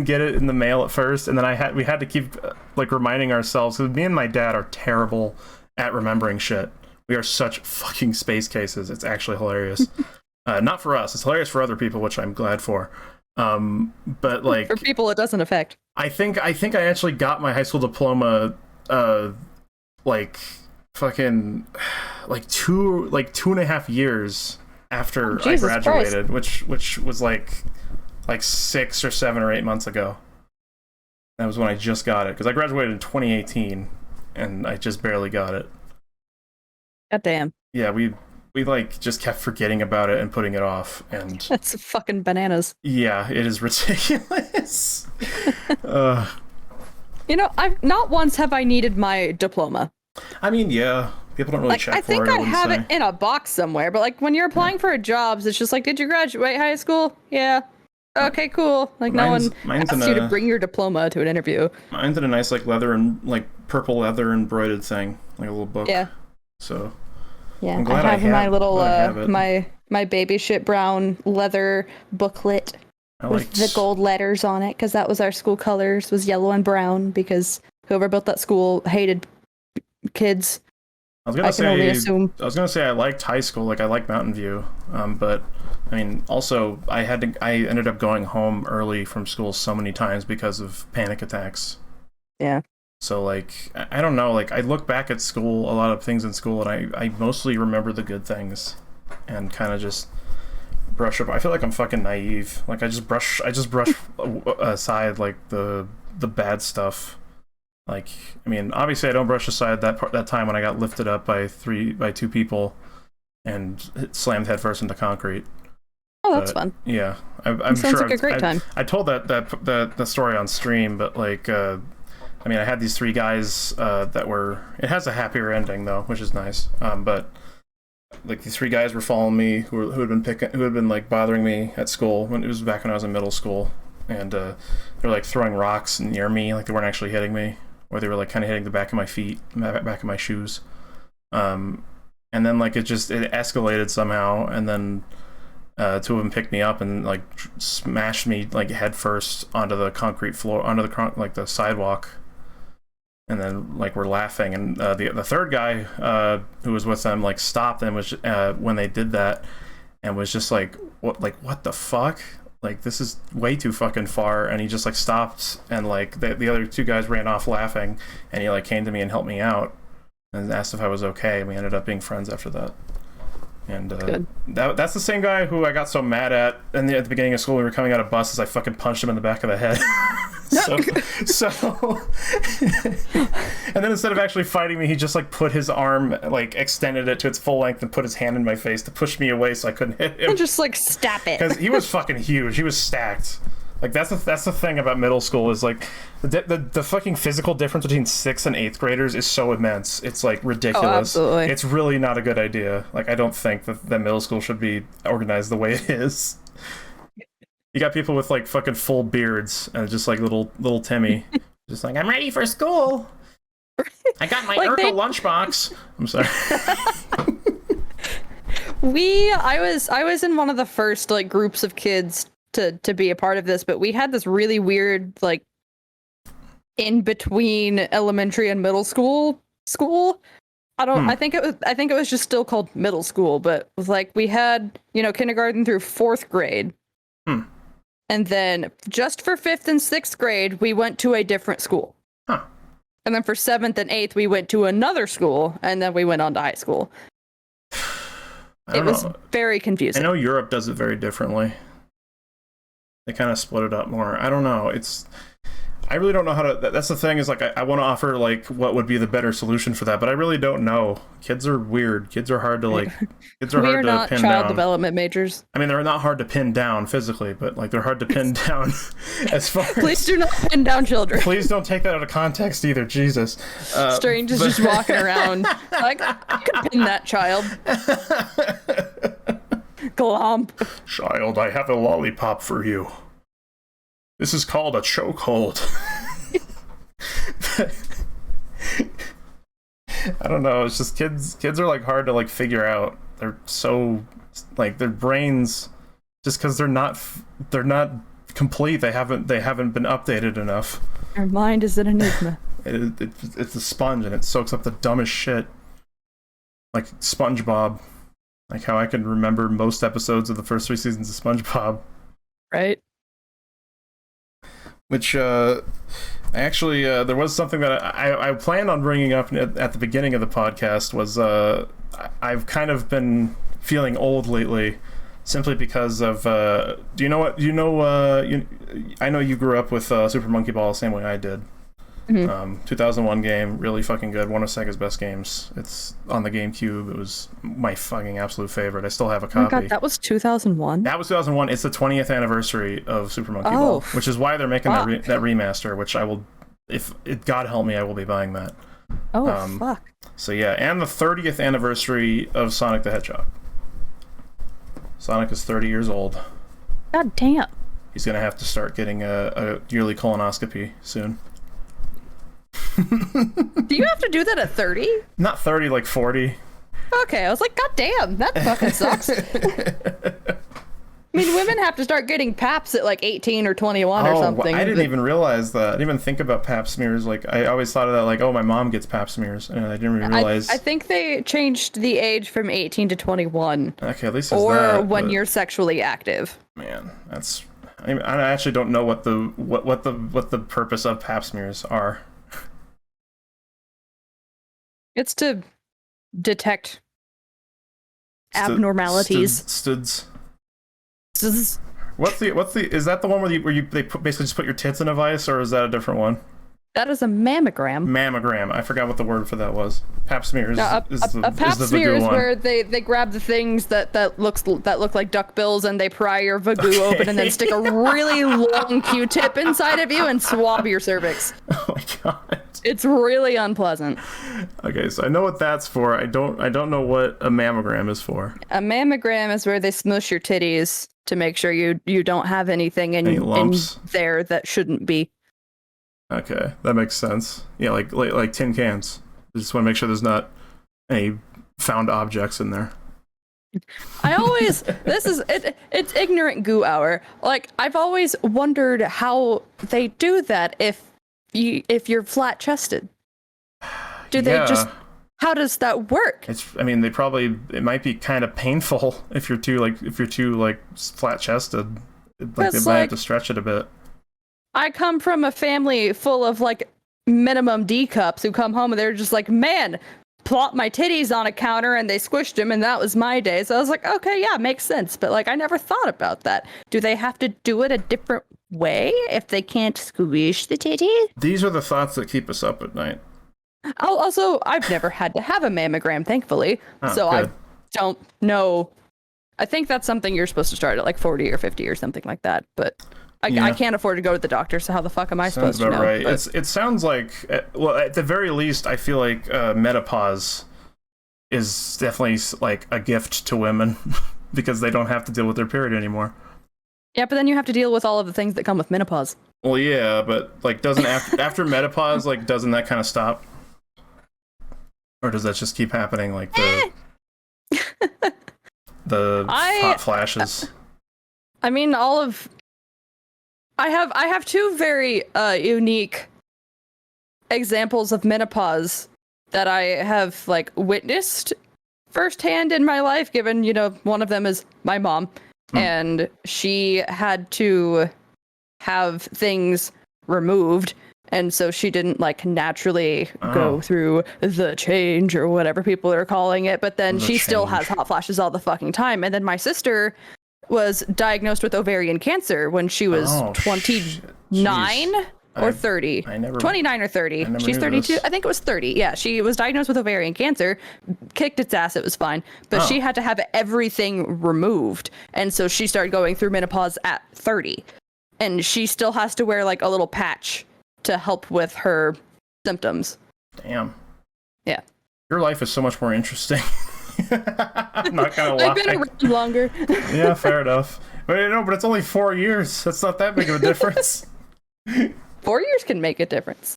get it in the mail at first, and then we had to keep like reminding ourselves, because me and my dad are terrible at remembering shit. We are such fucking space cases. It's actually hilarious. Not for us. It's hilarious for other people, which I'm glad for. But like for people it doesn't affect. I think I actually got my high school diploma like fucking like 2.5 years after I graduated, which was like 6 or 7 or 8 months ago. That was when I just got it, because I graduated in 2018 and I just barely got it. God damn. Yeah, we like just kept forgetting about it and putting it off, and that's fucking bananas. Yeah, it is ridiculous. I've not once have I needed my diploma. I mean, yeah. People don't really check for it. I think I have it in a box somewhere, but like when you're applying for jobs, it's just like, did you graduate high school? Yeah. Okay, cool. Like no one asks you to bring your diploma to an interview. Mine's in a nice like leather and like purple leather embroidered thing, like a little book. Yeah. So. Yeah, I'm glad I have my little my baby shit brown leather booklet with the gold letters on it, because that was our school colors, was yellow and brown, because whoever built that school hated kids. I was gonna say I liked high school, like I liked Mountain View, but I mean, also I ended up going home early from school so many times because of panic attacks. Yeah. So like I don't know, like I look back at school, a lot of things in school, and I mostly remember the good things, and kind of just brush up. I feel like I'm fucking naive. Like I just brush aside like the bad stuff. Like, I mean, obviously I don't brush aside that time when I got lifted up by 2 people and slammed headfirst into concrete. Oh, that's fun. Yeah, I'm sounds sure like a great time. I told the story on stream, but like, I mean, I had these three guys that were. It has a happier ending though, which is nice. But like these three guys were following me who had been like bothering me at school when it was back when I was in middle school, and they're like throwing rocks near me, like they weren't actually hitting me, or they were like kind of hitting the back of my feet, back of my shoes. And then like it escalated somehow, and then two of them picked me up and like smashed me like head first onto the concrete floor, onto the sidewalk, and then like we're laughing, and the third guy who was with them like stopped and was when they did that, and was just like what the fuck, like this is way too fucking far, and he just like stopped, and like the other two guys ran off laughing, and he like came to me and helped me out and asked if I was okay, and we ended up being friends after that. And that's the same guy who I got so mad at at the beginning of school when we were coming out of buses. I fucking punched him in the back of the head. so and then instead of actually fighting me, he just like put his arm, like extended it to its full length and put his hand in my face to push me away so I couldn't hit him. And just like stab it. Because he was fucking huge. He was stacked. Like that's the thing about middle school is like the fucking physical difference between 6th and 8th graders is so immense. It's like ridiculous. Oh, absolutely. It's really not a good idea. Like I don't think that middle school should be organized the way it is. You got people with like fucking full beards and just like little Timmy, just like I'm ready for school. I got my Urkel lunchbox. I'm sorry. I was in one of the first like groups of kids to be a part of this, but we had this really weird like in between elementary and middle school. I think it was just still called middle school, but it was like we had, kindergarten through 4th grade. And then just for 5th and 6th grade, we went to a different school. And then for 7th and 8th, we went to another school, and then we went on to high school. It was very confusing. I know Europe does it very differently. They kind of split it up more. I don't know. I really don't know how to. That's the thing is like I want to offer like what would be the better solution for that, but I really don't know. Kids are weird. Kids are hard to like. Kids are hard to pin down. We are not child development majors. I mean, they're not hard to pin down physically, but like they're hard to pin down as far. Please do not pin down children. Please don't take that out of context either. Jesus. Strange is just walking around like I could pin that child. Glomp. Child, I have a lollipop for you. This is called a chokehold. I don't know. It's just kids are like hard to like figure out. They're so like their brains, just because they're not complete. They haven't been updated enough. Their mind is an enigma. It's a sponge and it soaks up the dumbest shit. Like SpongeBob. Like how I can remember most episodes of the first 3 seasons of SpongeBob. Right. Which, actually, there was something that I planned on bringing up at the beginning of the podcast was, I've kind of been feeling old lately, simply because of, I know you grew up with Super Monkey Ball the same way I did. 2001 game, really fucking good. One of Sega's best games. It's on the GameCube. It was my fucking absolute favorite. I still have a copy. Oh my god, that was 2001? That was 2001. It's the 20th anniversary of Super Monkey Ball, which is why they're making that remaster, which I will, if it God help me, I will be buying that. Oh, fuck. So yeah, and the 30th anniversary of Sonic the Hedgehog. Sonic is 30 years old. God damn. He's going to have to start getting a yearly colonoscopy soon. Do you have to do that at 30? Not 30, like 40. Okay, I was like, god damn, that fucking sucks. I mean, women have to start getting paps at like 18 or 21 or something. I didn't even realize that. I didn't even think about pap smears. Like, I always thought of that like, oh, my mom gets pap smears. And I didn't even realize. I think they changed the age from 18 to 21. Okay, at least it's or that, when you're sexually active. Man, that's... I actually don't know what the purpose of pap smears are. It's to detect abnormalities. Studs. What's the? Is that the one where they basically just put your tits in a vice, or is that a different one? That is a mammogram. Mammogram. I forgot what the word for that was. Pap smear is, A pap smear is one. where they grab the things that look like duck bills and they pry your vagoo open and then stick a really long Q-tip inside of you and swab your cervix. Oh my god. It's really unpleasant. Okay, so I know what that's for. I don't know what a mammogram is for. A mammogram is where they smush your titties to make sure you don't have anything in there that shouldn't be. Okay, that makes sense. Yeah, like tin cans. I just want to make sure there's not any found objects in there. It's ignorant goo hour. Like, I've always wondered how they do that if you're flat chested. How does that work? It might be kind of painful if you're too flat chested. Like they might have to stretch it a bit. I come from a family full of like minimum D cups who come home and they're just like, man, plop my titties on a counter and they squished them and that was my day. So I was like, okay, yeah, makes sense. But like, I never thought about that. Do they have to do it a different way if they can't squish the titty? These are the thoughts that keep us up at night. Also, I've never had to have a mammogram, thankfully. So good. I don't know. I think that's something you're supposed to start at like 40 or 50 or something like that. But I can't afford to go to the doctor, so how the fuck am I supposed to know? Right. It sounds like, well, at the very least, I feel like menopause is definitely like a gift to women because they don't have to deal with their period anymore. Yeah, but then you have to deal with all of the things that come with menopause. Well, yeah, but like, doesn't after menopause, like, doesn't that kind of stop? Or does that just keep happening, like the hot flashes? I mean, I have two very unique examples of menopause that I have like witnessed firsthand in my life, given, one of them is my mom, and she had to have things removed, and so she didn't like naturally go through the change or whatever people are calling it, but then she still has hot flashes all the fucking time. And then my sister was diagnosed with ovarian cancer when she was 29 or 30. 29 or 30. She's 32. This. I think it was 30. Yeah, she was diagnosed with ovarian cancer, kicked its ass, it was fine. But she had to have everything removed. And so she started going through menopause at 30. And she still has to wear like a little patch to help with her symptoms. Damn. Yeah. Your life is so much more interesting. I'm not gonna lie. I've been around longer. Yeah, fair enough. But it's only 4 years. That's not that big of a difference. 4 years can make a difference.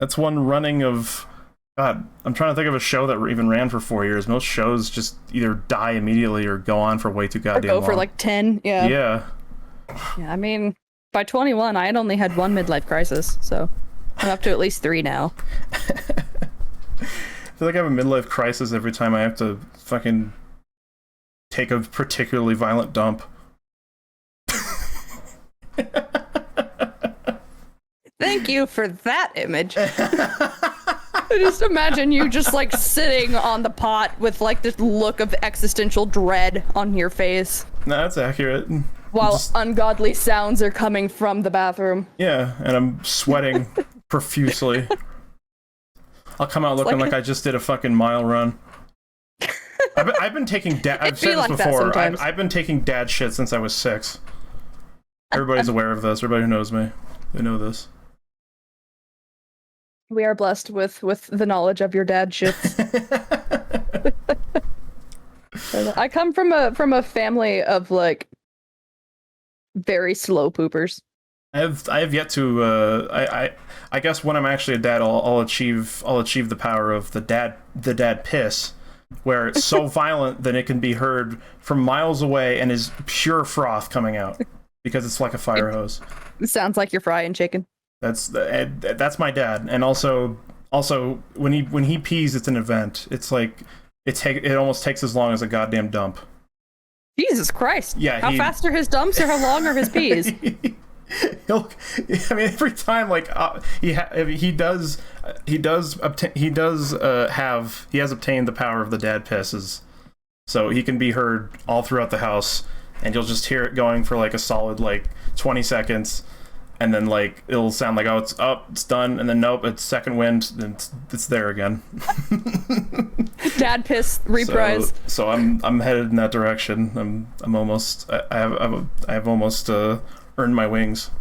That's one running of... God, I'm trying to think of a show that even ran for 4 years. Most shows just either die immediately or go on for way too goddamn long. Or go for like 10, yeah. Yeah. Yeah, I mean, by 21, I had only had one midlife crisis, so I'm up to at least 3 now. I feel like I have a midlife crisis every time I have to fucking take a particularly violent dump. Thank you for that image. I just imagine you just like sitting on the pot with like this look of existential dread on your face. No, that's accurate. While ungodly sounds are coming from the bathroom. Yeah, and I'm sweating profusely. I'll come out looking like I just did a fucking mile run. I've been taking I've said this before. I've been taking dad shit since I was 6. Everybody's aware of this. Everybody who knows me, they know this. We are blessed with the knowledge of your dad shits. I come from a family of like very slow poopers. I have yet to I guess when I'm actually a dad I'll achieve the power of the dad piss, where it's so violent that it can be heard from miles away and is pure froth coming out because it's like a fire hose. It sounds like you're frying chicken. That's my dad. And also when he pees, it's an event. It's like it almost takes as long as a goddamn dump. Jesus Christ. Yeah. How fast are his dumps or how long are his pees? Every time, like he has obtained the power of the dad pisses, so he can be heard all throughout the house, and you'll just hear it going for like a solid like 20 seconds, and then like it'll sound like, oh, it's up, it's done, and then nope, it's second wind, and it's there again. Dad piss reprise. So I'm headed in that direction. I'm almost I've almost earned my wings.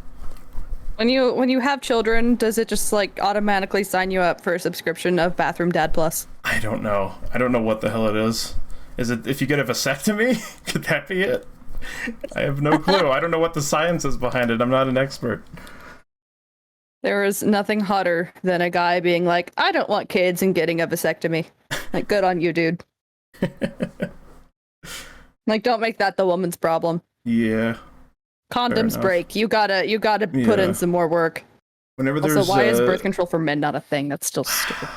When you have children, does it just like automatically sign you up for a subscription of Bathroom Dad Plus? I don't know. I don't know what the hell it is. Is it if you get a vasectomy? Could that be it? I have no clue. I don't know what the science is behind it. I'm not an expert. There is nothing hotter than a guy being like, I don't want kids and getting a vasectomy. Like, good on you, dude. Like, don't make that the woman's problem. Yeah. Condoms break. You gotta put in some more work. Whenever there's also, why is birth control for men not a thing? That's still stupid.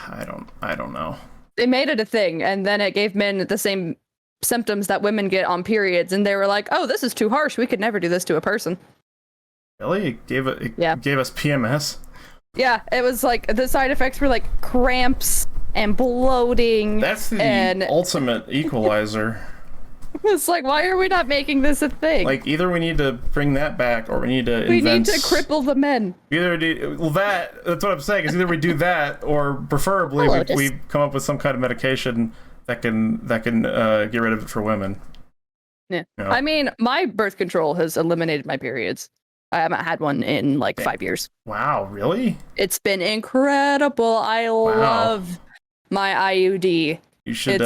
I don't know. They made it a thing, and then it gave men the same symptoms that women get on periods, and they were like, oh, this is too harsh. We could never do this to a person. Really? It gave us PMS? Yeah, it was like the side effects were like cramps and bloating. That's the ultimate equalizer. It's like, why are we not making this a thing? Like, either we need to bring that back, or we need to need to cripple the men. That's what I'm saying, is either we do that, or preferably we come up with some kind of medication that can get rid of it for women. Yeah. You know? I mean, my birth control has eliminated my periods. I haven't had one in like 5 years. Wow, really? It's been incredible. I love my IUD. You should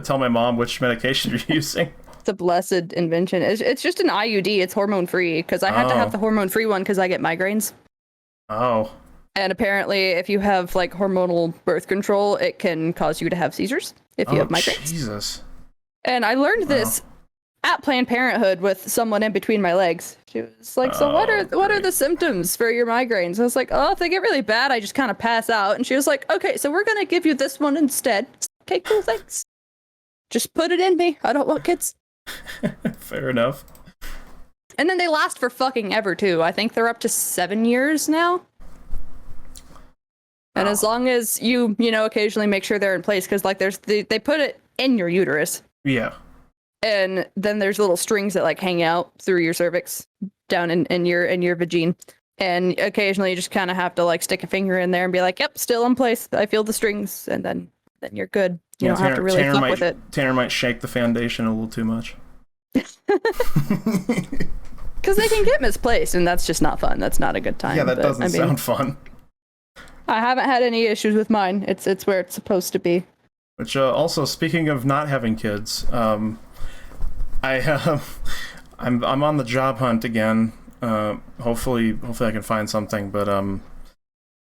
tell my mom which medication you're using. It's a blessed invention. It's just an IUD. It's hormone free because I had to have the hormone free one because I get migraines. Oh. And apparently, if you have like hormonal birth control, it can cause you to have seizures if you have migraines. Jesus. And I learned this at Planned Parenthood with someone in between my legs. She was like, so what are the symptoms for your migraines? I was like, oh, if they get really bad, I just kind of pass out. And she was like, okay, so we're going to give you this one instead. Okay, cool, thanks. Just put it in me. I don't want kids. Fair enough. And then they last for fucking ever, too. I think they're up to 7 years now. And as long as you occasionally make sure they're in place, because like they put it in your uterus. Yeah. And then there's little strings that like hang out through your cervix down in your vagine. And occasionally you just kind of have to like stick a finger in there and be like, yep, still in place. I feel the strings. And then you're good. You don't have to really fuck with it. Tanner might shake the foundation a little too much. Because they can get misplaced, and that's just not fun. That's not a good time. Yeah, that doesn't sound fun. I haven't had any issues with mine. It's where it's supposed to be. Which also, speaking of not having kids, I'm on the job hunt again. Hopefully I can find something. But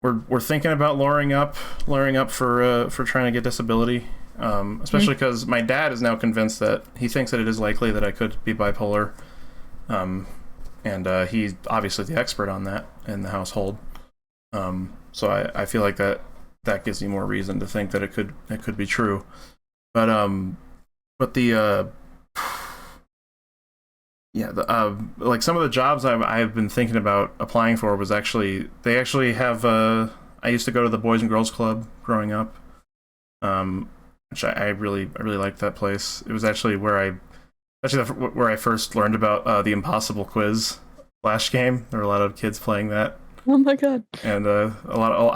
we're thinking about lowering up for trying to get disability. Especially because my dad is now convinced that he thinks that it is likely that I could be bipolar. And he's obviously the expert on that in the household. So I feel like that gives me more reason to think that it could be true. But the like some of the jobs I've been thinking about applying for was actually have I used to go to the Boys and Girls Club growing up, which I really liked that place. It was actually where I first learned about the Impossible Quiz Flash game. There were a lot of kids playing that. Oh my god! And I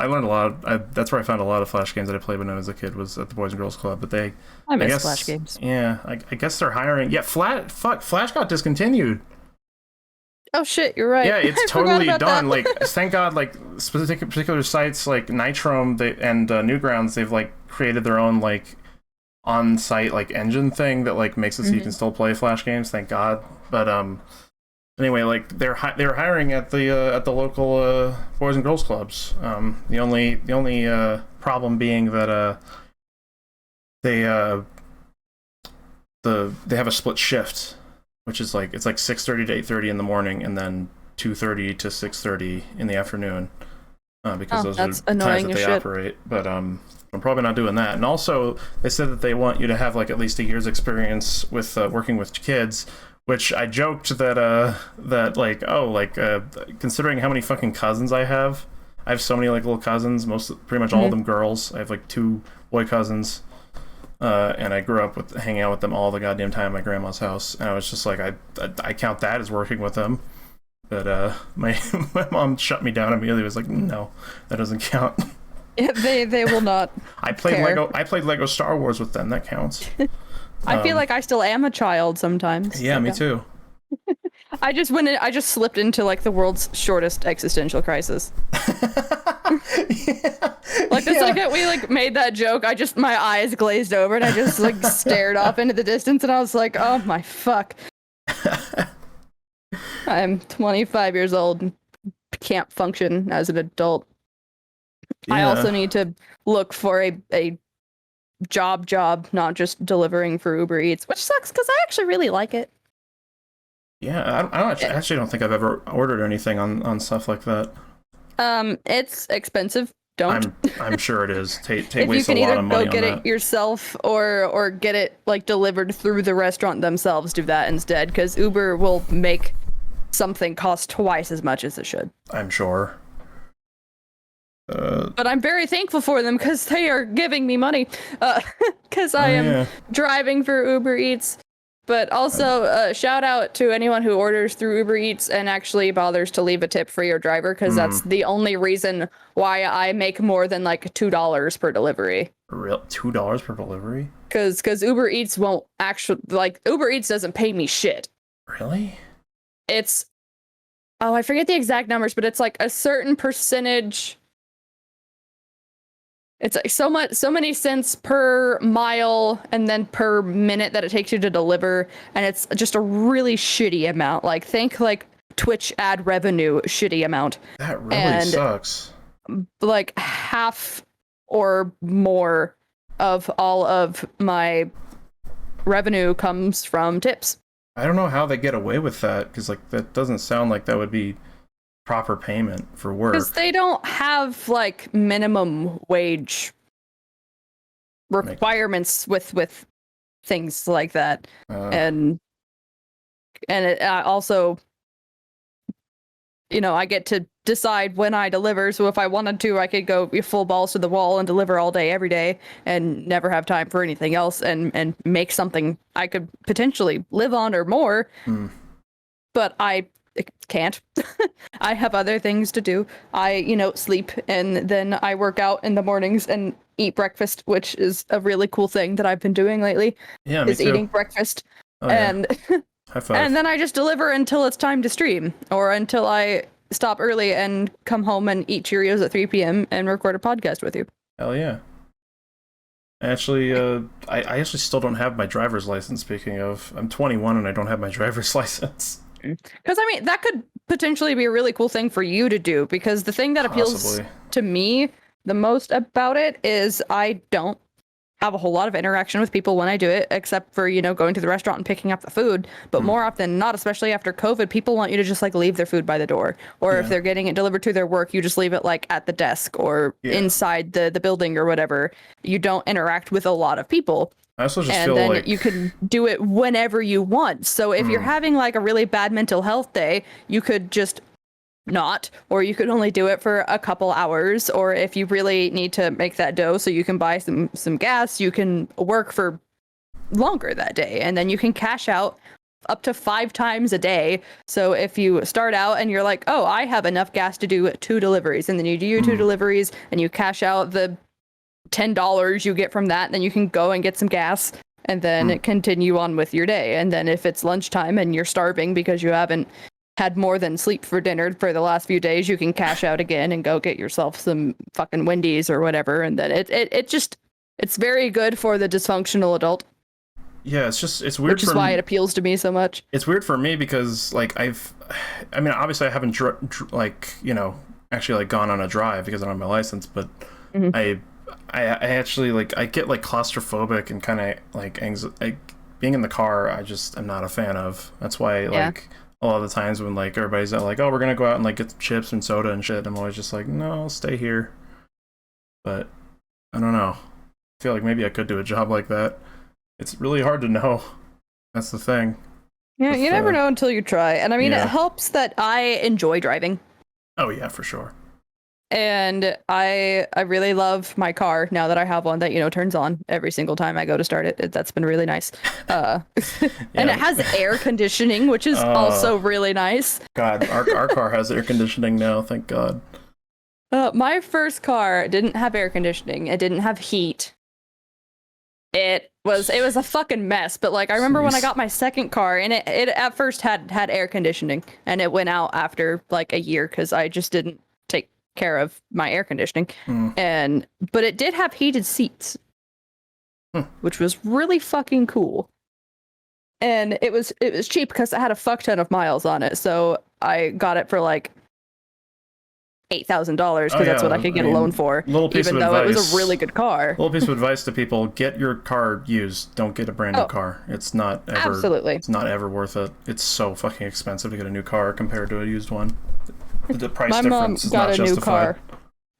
learned a lot. That's where I found a lot of Flash games that I played when I was a kid. Was at the Boys and Girls Club. But I miss Flash games. Yeah, I guess they're hiring. Yeah, Flash got discontinued. Oh shit, you're right. Yeah, it's totally done. Like, thank God. Like particular sites like Nitrome and Newgrounds, they've like created their own like on-site like engine thing that like makes it so you can still play Flash games. Thank God. But anyway, like they're hiring at the local Boys and Girls Clubs. The only problem being that they have a split shift, which is like it's like 6:30 to 8:30 in the morning, and then 2:30 to 6:30 in the afternoon. Because those are the times that they operate. But I'm probably not doing that. And also, they said that they want you to have like at least a year's experience with working with kids. Which I joked that considering how many fucking cousins I have so many like little cousins, pretty much all of them girls. I have like 2 boy cousins, and I grew up hanging out with them all the goddamn time at my grandma's house. And I was just like, I count that as working with them. But my my mom shut me down immediately. Was like, no, that doesn't count. Yeah, they will not. I played care. Lego. I played Lego Star Wars with them. That counts. I feel like I still am a child sometimes. Yeah, me too. I just slipped into like the world's shortest existential crisis. Yeah. Like the second we like made that joke, my eyes glazed over and I just like stared off into the distance and I was like, oh my fuck. I'm 25 years old and can't function as an adult. Yeah. I also need to look for a job, not just delivering for Uber Eats, which sucks because I actually really like it. Yeah, I actually don't think I've ever ordered anything on stuff like that. It's expensive. Don't. I'm sure it is. Tate if wastes you can a lot either of money go get on it that. yourself or get it like delivered through the restaurant themselves, do that instead, because Uber will make something cost twice as much as it should. I'm sure. But I'm very thankful for them because they are giving me money. Because I am driving for Uber Eats. But also, shout out to anyone who orders through Uber Eats and actually bothers to leave a tip for your driver, because that's the only reason why I make more than like $2 per delivery. Real $2 per delivery? Because Uber Eats won't actually, like, Uber Eats doesn't pay me shit. Really? It's, I forget the exact numbers, but it's like a certain percentage. It's like so many cents per mile and then per minute that it takes you to deliver, and it's just a really shitty amount. Like, think like Twitch ad revenue shitty amount. That really sucks. Like half or more of all of my revenue comes from tips. I don't know how they get away with that, because like that doesn't sound like that would be proper payment for work. Because they don't have like minimum wage requirements with things like that, and it also, you know, I get to decide when I deliver. So if I wanted to, I could go full balls to the wall and deliver all day, every day, and never have time for anything else, and make something I could potentially live on or more. But I can't. I have other things to do. I, sleep, and then I work out in the mornings and eat breakfast, which is a really cool thing that I've been doing lately. Yeah, me too. Eating breakfast. Oh, and yeah. High five. And then I just deliver until it's time to stream, or until I stop early and come home and eat Cheerios at 3 p.m. and record a podcast with you. Hell yeah. Actually, I actually still don't have my driver's license, speaking of. I'm 21 and I don't have my driver's license. Because, I mean, that could potentially be a really cool thing for you to do, because the thing that appeals to me the most about it is I don't have a whole lot of interaction with people when I do it, except for, going to the restaurant and picking up the food. But more often than not, especially after COVID, people want you to just like leave their food by the door. Or if they're getting it delivered to their work, you just leave it like at the desk or inside the building or whatever. You don't interact with a lot of people. I also just feel like you can do it whenever you want. So if you're having like a really bad mental health day, you could just not, or you could only do it for a couple hours. Or if you really need to make that dough so you can buy some gas, you can work for longer that day, and then you can cash out up to 5 times a day. So if you start out and you're like, oh, I have enough gas to do 2 deliveries, and then you do your 2 deliveries and you cash out the $10 you get from that, and then you can go and get some gas and then continue on with your day. And then if it's lunchtime and you're starving because you haven't had more than sleep for dinner for the last few days, you can cash out again and go get yourself some fucking Wendy's or whatever. And then it's very good for the dysfunctional adult. Yeah, it's weird. Which is why it appeals to me so much. It's weird for me because like obviously I haven't actually like gone on a drive because I don't have my license, but I actually like I get like claustrophobic and kind of like being in the car. I'm not a fan of. That's why like a lot of the times when like everybody's like, oh, we're gonna go out and like get chips and soda and shit, I'm always just like, no, I'll stay here. But I don't know. I feel like maybe I could do a job like that. It's really hard to know. That's the thing. Yeah, you never know until you try. And I mean, it helps that I enjoy driving. Oh yeah, for sure. and I really love my car now that I have one that, you know, turns on every single time I go to start it. That's been really nice. And it has air conditioning, which is also really nice. God, our car has air conditioning now, thank God. My first car didn't have air conditioning. It didn't have heat. It was a fucking mess, but like I remember when I got my second car, and it at first had air conditioning, and it went out after like a year because I just didn't take care of my air conditioning. But it did have heated seats, which was really fucking cool. And it was cheap because it had a fuck ton of miles on it, so I got it for like $8,000 because that's what I could get a loan for, even though it was a really good car. Little piece of advice to people: get your car used. Don't get a brand new car. It's not ever. Absolutely. It's not ever worth it. It's so fucking expensive to get a new car compared to a used one. The price difference is not justified. My mom got a new car,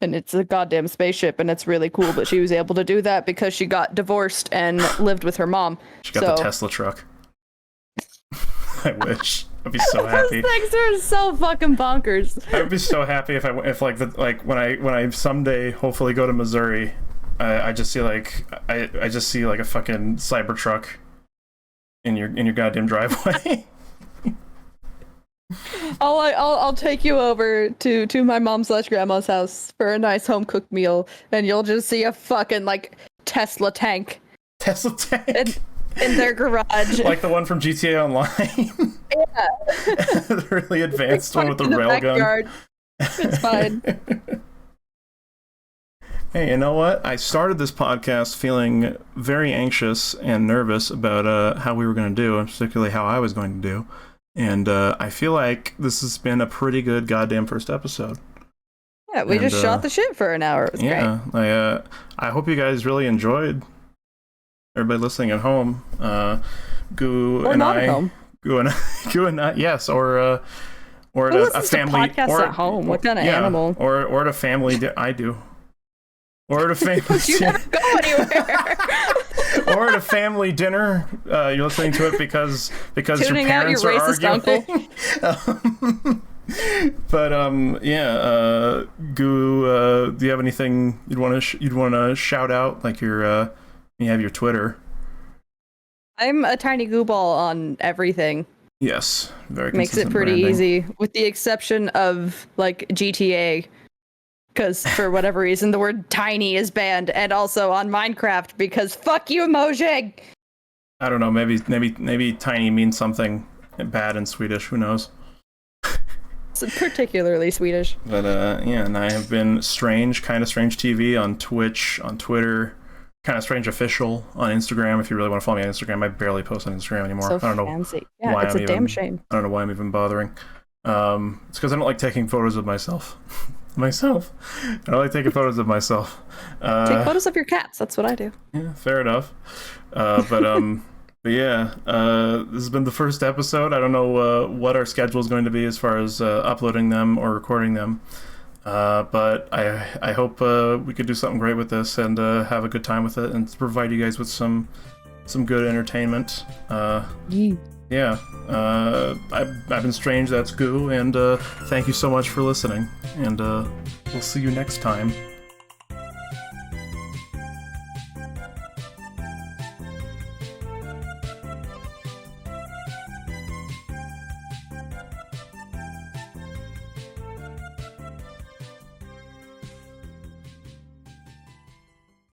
and it's a goddamn spaceship, and it's really cool. But she was able to do that because she got divorced and lived with her mom. She got the Tesla truck. I wish. I'd be so happy. Those things are so fucking bonkers. I'd be so happy if when I someday hopefully go to Missouri, I just see like a fucking Cybertruck in your goddamn driveway. I'll take you over to my mom's/grandma's house for a nice home cooked meal, and you'll just see a fucking like Tesla tank. Tesla tank. In their garage. Like the one from GTA Online. Yeah. The really advanced one with the railgun. It's fine. Hey, you know what? I started this podcast feeling very anxious and nervous about how we were going to do, and particularly how I was going to do. And I feel like this has been a pretty good goddamn first episode. Yeah, we just shot the shit for an hour. It was great. I hope you guys really enjoyed. Everybody listening at home, Goo and I, yes, or at a family podcast at home. What kind of animal? Or at a family. I do. Or at a family. You never go anywhere. Or at a family dinner. You're listening to it because tuning your parents out your are racist arguing. Uncle. Goo, do you have anything you'd want to shout out, like your you have your Twitter? I'm a tiny goo ball on everything. Yes, very makes it pretty easy, with the exception of like GTA, because for whatever reason the word tiny is banned, and also on Minecraft because fuck you, Mojang. I don't know. Maybe tiny means something bad in Swedish. Who knows? It's particularly Swedish. But and I have been Strange, kind of Strange TV on Twitch, on Twitter. Kind of Strange Official on Instagram. If you really want to follow me on Instagram, I barely post on Instagram anymore. So I don't know fancy. Yeah, why it's a damn shame. I don't know why I'm even bothering. It's because I don't like taking photos of myself. I don't like taking photos of myself. Take photos of your cats. That's what I do. Yeah, fair enough. But yeah, this has been the first episode. I don't know what our schedule is going to be as far as uploading them or recording them. But I hope we could do something great with this and have a good time with it and provide you guys with some good entertainment. Yeah. I've been Strange, that's Goo, and thank you so much for listening, and we'll see you next time.